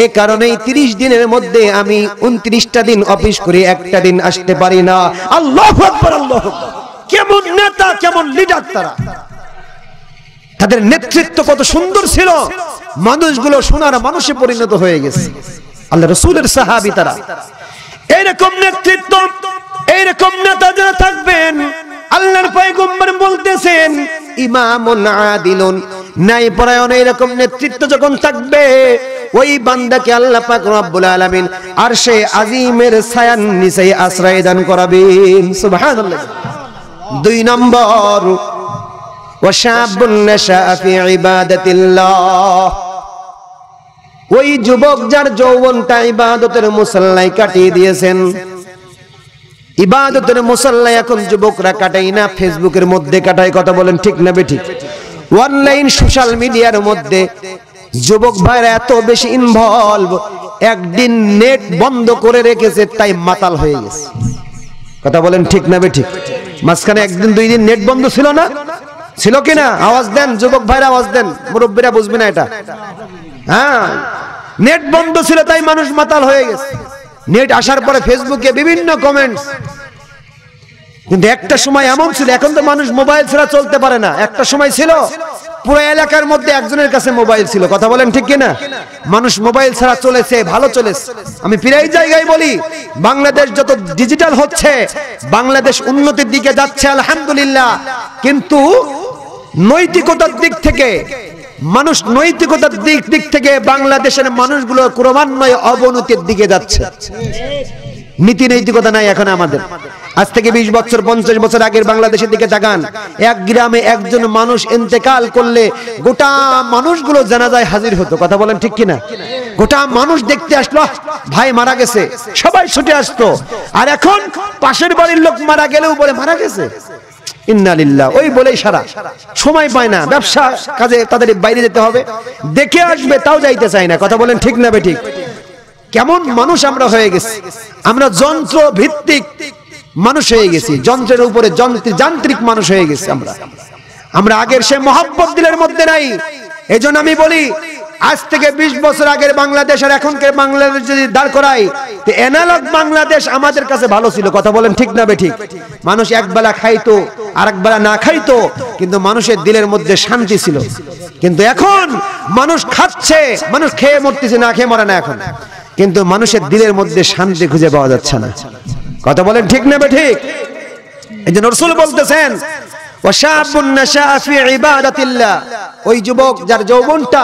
এ কারণেই 30 দিনের মধ্যে আমি 29টা দিন অফিস করি, একটা দিন আসতে পারি না। আল্লাহু আকবার, আল্লাহু আকবার। কেমন নেতা, কেমন লিডার তারা! তাদের নেতৃত্ব কত সুন্দর ছিল, মানুষগুলো সোনার মানুষে পরিণত হয়ে গেছে। আল্লাহ রাসূলের সাহাবী তারা। এরকম নেতৃত্ব, এরকম নেতা যারা থাকবেন, আল্লাহর পয়গম্বর বলতেছেন, ইমামুন আদিলুন, ন্যায়পরায়ণ এরকম নেতৃত্ব যখন থাকবে, ওই বান্দাকে আল্লাহ পাক রব্বুল আলামিন আরশে আজিমের ছায়ার নিচে আশ্রয় দান করাবেন। সুবহানাল্লাহ। 2 নম্বর, ওয়াশাবুন নাশা ফি ইবাদাতিল্লাহ, ওই যুবক যার যৌবনটা ইবাদতের মুসাল্লায় কাটিয়ে দিয়েছেন। ইবাদতের মুসাল্লায় এখন যুবকরা কাটাই না, ফেসবুকের মধ্যে কাটায়। কথা বলেন ঠিক না বেঠিক? অনলাইন সোশ্যাল মিডিয়ার মধ্যে যুবক ভাইরা এত বেশি ইনভলভ, একদিন নেট বন্ধ করে রেখেছে, তাই মাতাল হয়ে গেছে। কথা বলেন ঠিক না বেঠিক? মাঝখানে একদিন 2 দিন নেট বন্ধ ছিল না? ছিল কিনা? আওয়াজ দেন যুবক ভাইরা, আওয়াজ দেন, মুরব্বীরা বুঝবে না এটা। হ্যাঁ, নেট বন্ধ ছিল তাই মানুষ মাতাল হয়ে গেছে। নেট আসার পরে ফেসবুকে বিভিন্ন কমেন্টস। কিন্তু একটা সময় এমন ছিল, এখন তো মানুষ মোবাইল ছাড়া চলতে পারে না। একটা সময় ছিল পুরো এলাকার মধ্যে একজনের কাছে মোবাইল ছিল। কথা বলেন ঠিক কিনা? মানুষ মোবাইল ছাড়া চলেছে, ভালো চলেছে। আমি প্রায় জায়গায় বলি, বাংলাদেশ যত ডিজিটাল হচ্ছে, বাংলাদেশ উন্নতির দিকে যাচ্ছে আলহামদুলিল্লাহ, কিন্তু নৈতিকতার দিক থেকে, মানুষ নৈতিকতার দিক থেকে বাংলাদেশের মানুষগুলো ক্রমান্বয়ে অবনতির দিকে যাচ্ছে। নীতি নৈতিকতা নাই এখন আমাদের। আজ থেকে 20 বছর 50 বছর আগের বাংলাদেশের দিকে তাকান, এক গ্রামে একজন মানুষ ইন্তেকাল করলে গোটা মানুষগুলো জানাজায় হাজির হতো। কথা বলেন ঠিক কিনা? গোটা মানুষ দেখতে আসলো, ভাই মারা গেছে, সবাই ছুটে আসতো। আর এখন পাশের বাড়ির লোক মারা গেলেও বলে মারা গেছে, ইন্না লিল্লাহ, ওই বলেই সারা, সময় পায় না, ব্যবসা কাজে তাদের বাইরে যেতে হবে, দেখে আসবে তাও যাইতে চায় না। কথা বলেন ঠিক না বেঠিক? কেমন মানুষ আমরা হয়ে গেছি! আমরা যন্ত্র ভিত্তিক মানুষ হয়ে গেছি, যন্ত্রের উপরে যান্ত্রিক মানুষ হয়ে গেছি আমরা আগের সে মহব্বত দিলের মধ্যে নাই। এজন্য আমি বলি, আজ থেকে 20 বছর আগের বাংলাদেশ আর এখনকার বাংলাদেশ যদি দাঁড় করাই, তো অ্যানালগ বাংলাদেশ আমাদের কাছে ভালো ছিল। কথা বলেন ঠিক না বেঠিক? মানুষ একবেলা খাইতো, আরেকবেলা না খাইতো, কিন্তু মানুষের দিলের মধ্যে শান্তি ছিল। কিন্তু এখন মানুষ খাচ্ছে, মানুষ খেয়ে মরতেছে, না খেয়ে মরে না এখন, কিন্তু মানুষের দিলের মধ্যে শান্তি খুঁজে পাওয়া যাচ্ছে না। কথা বলেন ঠিক না বেঠিক? এই যে রাসূল বলতেছেন, ওয়াশাবুন নাশা ফি ইবাদাতিল্লাহ, ওই যুবক যার যৌবনটা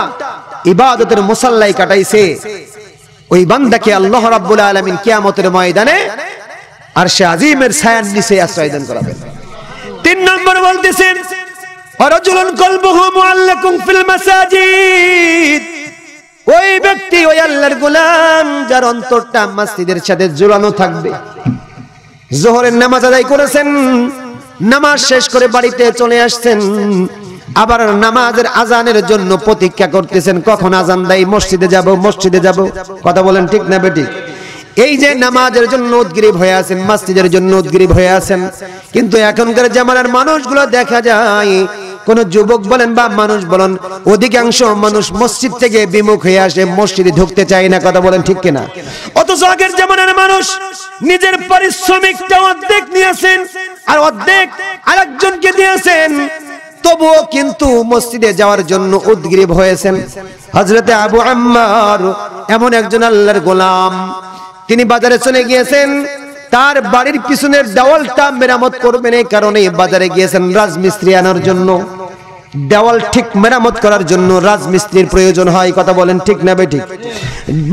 ইবাদতের মুসাল্লায় কাটাইছে, ওই বান্দাকে আল্লাহ রাব্বুল আলামিন কিয়ামতের ময়দানে আরশে আজিমের ছায়ার নিচে আশ্রয় দান করাবেন। 3 নম্বর বলতেছেন, ওয়া রাজুলুন কলবুহু মুআল্লাকুন ফিল মাসাজিদ, ওই ব্যক্তি ওই আল্লাহর গোলাম যার অন্তরটা মসজিদের সাথে জোড়ানো থাকবে। যোহরের নামাজ আদায় করেছেন, নামাজ শেষ করে বাড়িতে চলে আসছেন, আবার নামাজের আজানের জন্য প্রতীক্ষা করতেছেন কখন আজান দেয়, মসজিদে যাব মসজিদে যাব। কথা বলেন ঠিক না বেঠিক? এই যে নামাজের জন্য উদ্গ্রীব হয়ে আছেন, মসজিদের জন্য উদ্গ্রীব হয়ে আছেন, কিন্তু এখনকার জামানার মানুষগুলো দেখা যায় কোন যুবক বলেন বা মানুষ বলেন, অধিকাংশ মানুষ মসজিদ থেকে বিমুখ হয়ে আসে, মসজিদে ঢুকতে চায় না। কথা বলেন ঠিক কিনা? অথচ আগের জামানার মানুষ নিজের পারিশ্রমিকটা অর্ধেক নিয়েছেন আর অর্ধেক আরেকজনকে দিয়েছেন, তবুও কিন্তু মসজিদে যাওয়ার জন্য উদ্গ্রীব হয়েছেন। হযরতে আবু আম্মার এমন একজন আল্লাহর গোলাম, তিনি বাজারে চলে গিয়েছেন, তার বাড়ির পিছনের দেওয়ালটা মেরামত করবেন, এই কারণে বাজারে গিয়েছেন রাজমিস্ত্রি আনার জন্য। দেওয়াল ঠিক মেরামত করার জন্য রাজমিস্ত্রির প্রয়োজন হয়। কথা বলেন ঠিক না বেঠিক?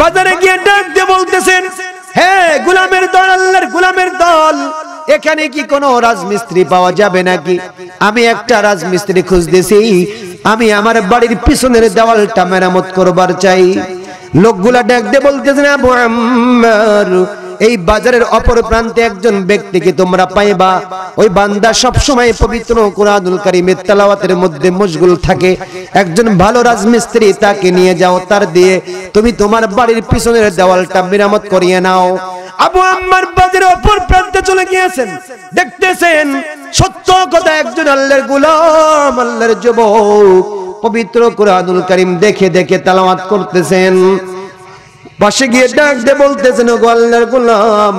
বাজারে গিয়ে ডাক দিয়ে বলতেছেন, হে গোলামের দল, আল্লাহর গোলামের দল, এখানে কি কোনো রাজমিস্ত্রি পাওয়া যাবে নাকি? আমি একটা রাজমিস্ত্রি খুঁজতেছি, আমি আমার বাড়ির পিছনের দেওয়ালটা মেরামত করবার চাই। লোকগুলা ডাক দিয়ে বলতেছেন, আবু আম্মার, এই বাজারের অপর প্রান্তে একজন ব্যক্তিকে তোমরা পাইবা, ওই বান্দা সব সময় পবিত্র কুরআনুল কারীমের তেলাওয়াতের মধ্যে মশগুল থাকে, একজন ভালো রাজমিস্ত্রি, তাকে নিয়ে যাও, তার দিয়ে তুমি তোমার বাড়ির পিছনের দেওয়ালটা মেরামত করিয়ে নাও। আবু আম্মার বাজারের অপর প্রান্তে চলে গিয়েছেন, দেখতেছেন সত্য কথা একজন আল্লাহর গোলাম, আল্লাহর যুবক পবিত্র কুরআনুল কারীম দেখে দেখে তেলাওয়াত করতেছেন। পাশে গিয়ে ডাক দিয়ে বলতেছেন, ও আল্লাহর গোলাম,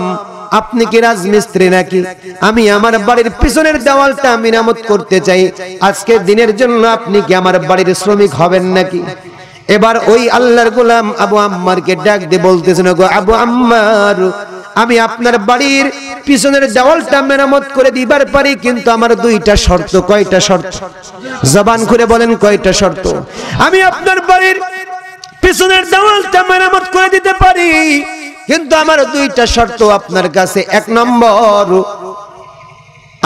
আপনি কি রাজমিস্ত্রি নাকি? আমি আমার বাড়ির পিছনের দেওয়ালটা মেরামত করতে চাই, আজকে দিনের জন্য আপনি কি আমার বাড়ির শ্রমিক হবেন নাকি? এবার ওই আল্লাহর গোলাম আবু আম্মারকে ডাক দিয়ে বলতেছেন, গো আবু আম্মার, আমি আপনার বাড়ির পিছনের দেওয়ালটা মেরামত করে দিবার পারি, কিন্তু আমার দুইটা শর্ত। কয়টা শর্ত? জবান খুলে বলেন, কয়টা শর্ত? আমি আপনার বাড়ির পিছনের দেওয়ালটা মেরামত করে দিতে পারি, কিন্তু আমার দুইটা শর্ত আপনার কাছে। এক নম্বর,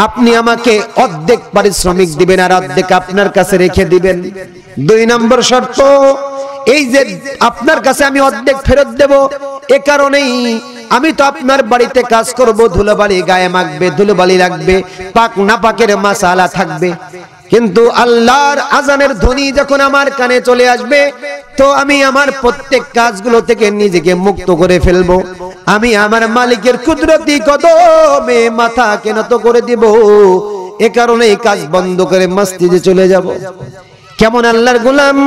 আপনি আমাকে অর্ধেক পারিশ্রমিক দিবেন আর অর্ধেক আপনার কাছে রেখে দিবেন। দুই নম্বর শর্ত, এই যে আপনার কাছে আমি অর্ধেক ফেরত দেব, এ কারণেই আমি তো আপনার বাড়িতে কাজ করব, ধুলোবালি গায়ে মাখবে, ধুলোবালি লাগবে, পাক না পাকের মাসালা থাকবে, কিন্তু আল্লাহর আজানের ধ্বনি যখন আমার কানে চলে আসবে, তো আমি আমার প্রত্যেক কাজগুলো থেকে নিজেকে মুক্ত করে ফেলবো। আমি আমার মালিকের কুদরতি কদমে মাথা নত করে দিব, এ কারণে এই কাজ বন্ধ করে মসজিদে চলে যাব। কেমন আল্লাহর গোলাম,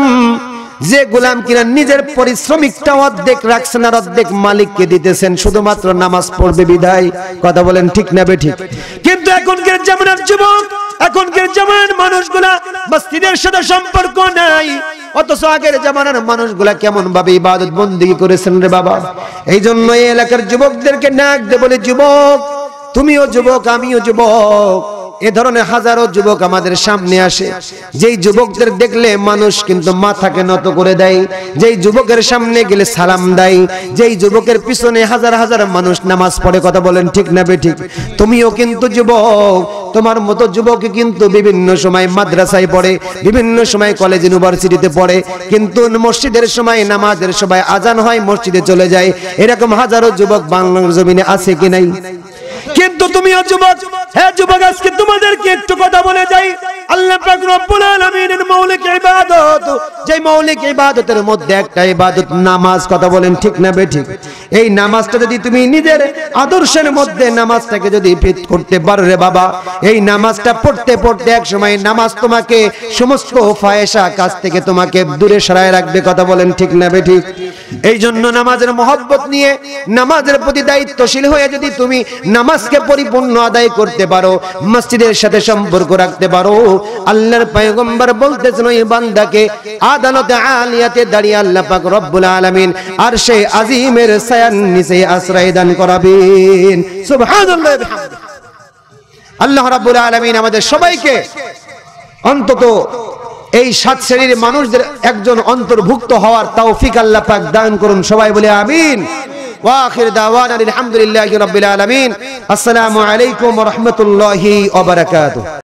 যে গোলাম কিনা নিজের পারিশ্রমিকটা অর্ধেক রাখছেন আর অর্ধেক মালিককে দিতেছেন, শুধুমাত্র নামাজ পড়বে বিধায়। কথা বলেন ঠিক না বেঠিক? কিন্তু এখনকার জামানার যুবক, এখনকার জামানার মানুষগুলা মসজিদের সাথে সম্পর্ক নাই, অথচ আগের জামানার মানুষগুলা কেমন ভাবে ইবাদত বন্দেগী করেছেন রে বাবা। এই জন্য এই এলাকার যুবকদেরকে ডাক দিয়ে বলে, যুবক, তুমিও যুবক, আমিও যুবক। এ ধরনের হাজারো যুবক আমাদের সামনে আসে, যেই যুবকদের দেখলে মানুষ কিন্তু মাথাকে নত করে দেয়, যেই যুবকের সামনে গেলে সালাম দেয়, যেই যুবকের পিছনে হাজার হাজার মানুষ নামাজ পড়ে। কথা বলেন ঠিক না বেঠিক? তুমিও কিন্তু যুবক, তোমার মতো যুবক কিন্তু বিভিন্ন সময় মাদ্রাসায় পড়ে, বিভিন্ন সময় কলেজ ইউনিভার্সিটিতে পড়ে, কিন্তু মসজিদের সময়, নামাজের সময় আজান হয়, মসজিদে চলে যায়। এরকম হাজারো যুবক বাংলার জমিনে আছে কি নাই? কিন্তু তুমিও যুবক। হ্যাঁ যুবক, আজকে তোমাদেরকে একটু কথা বলে যাই। আল্লাহ পাক রব্বুল আলামিনের মৌলিক ইবাদত, যে মৌলিক ইবাদতের মধ্যে একটা ইবাদত নামাজ। কথা বলেন ঠিক না বেঠিক? এই নামাজটা যদি তুমি নিজের আদর্শের মধ্যে নামাজটাকে যদি ফিট করতে পারো রে বাবা, এই নামাজটা পড়তে পড়তে এক সময় নামাজ তোমাকে সমস্ত ফায়সা কাজ থেকে তোমাকে দূরে সরায় রাখবে। কথা বলেন ঠিক না বেঠিক? এই জন্য নামাজের মহব্বত নিয়ে, নামাজের প্রতি দায়িত্বশীল হয়ে যদি তুমি নামাজকে পরিপূর্ণ আদায় করতে পারো, মসজিদের সাথে সম্পর্ক রাখতে পারো, আল্লাহর পয়গম্বর বলতেছেন, ওই বান্দাকে আদালতে আলিয়াতে দাঁড়িয়ে আল্লাহ পাক রব্বুল আলামিন আরশে আজিমের ছায়ার নিচে আশ্রয় দান করাবেন। সুবহানাল্লাহ বিহামদিহি। আল্লাহ রাব্বুল আলামিন আমাদের সবাইকে অন্তত এই 7 শ্রেণীর মানুষদের একজন অন্তর্ভুক্ত হওয়ার তৌফিক আল্লাহ পাক দান করুন। সবাই বলে আমিন। ওয়া আখির দাওয়ানা আলহামদুলিল্লাহি রাব্বিল আলামিন। আসসালামু আলাইকুম ওয়া রাহমাতুল্লাহি ওয়া বারাকাতুহু।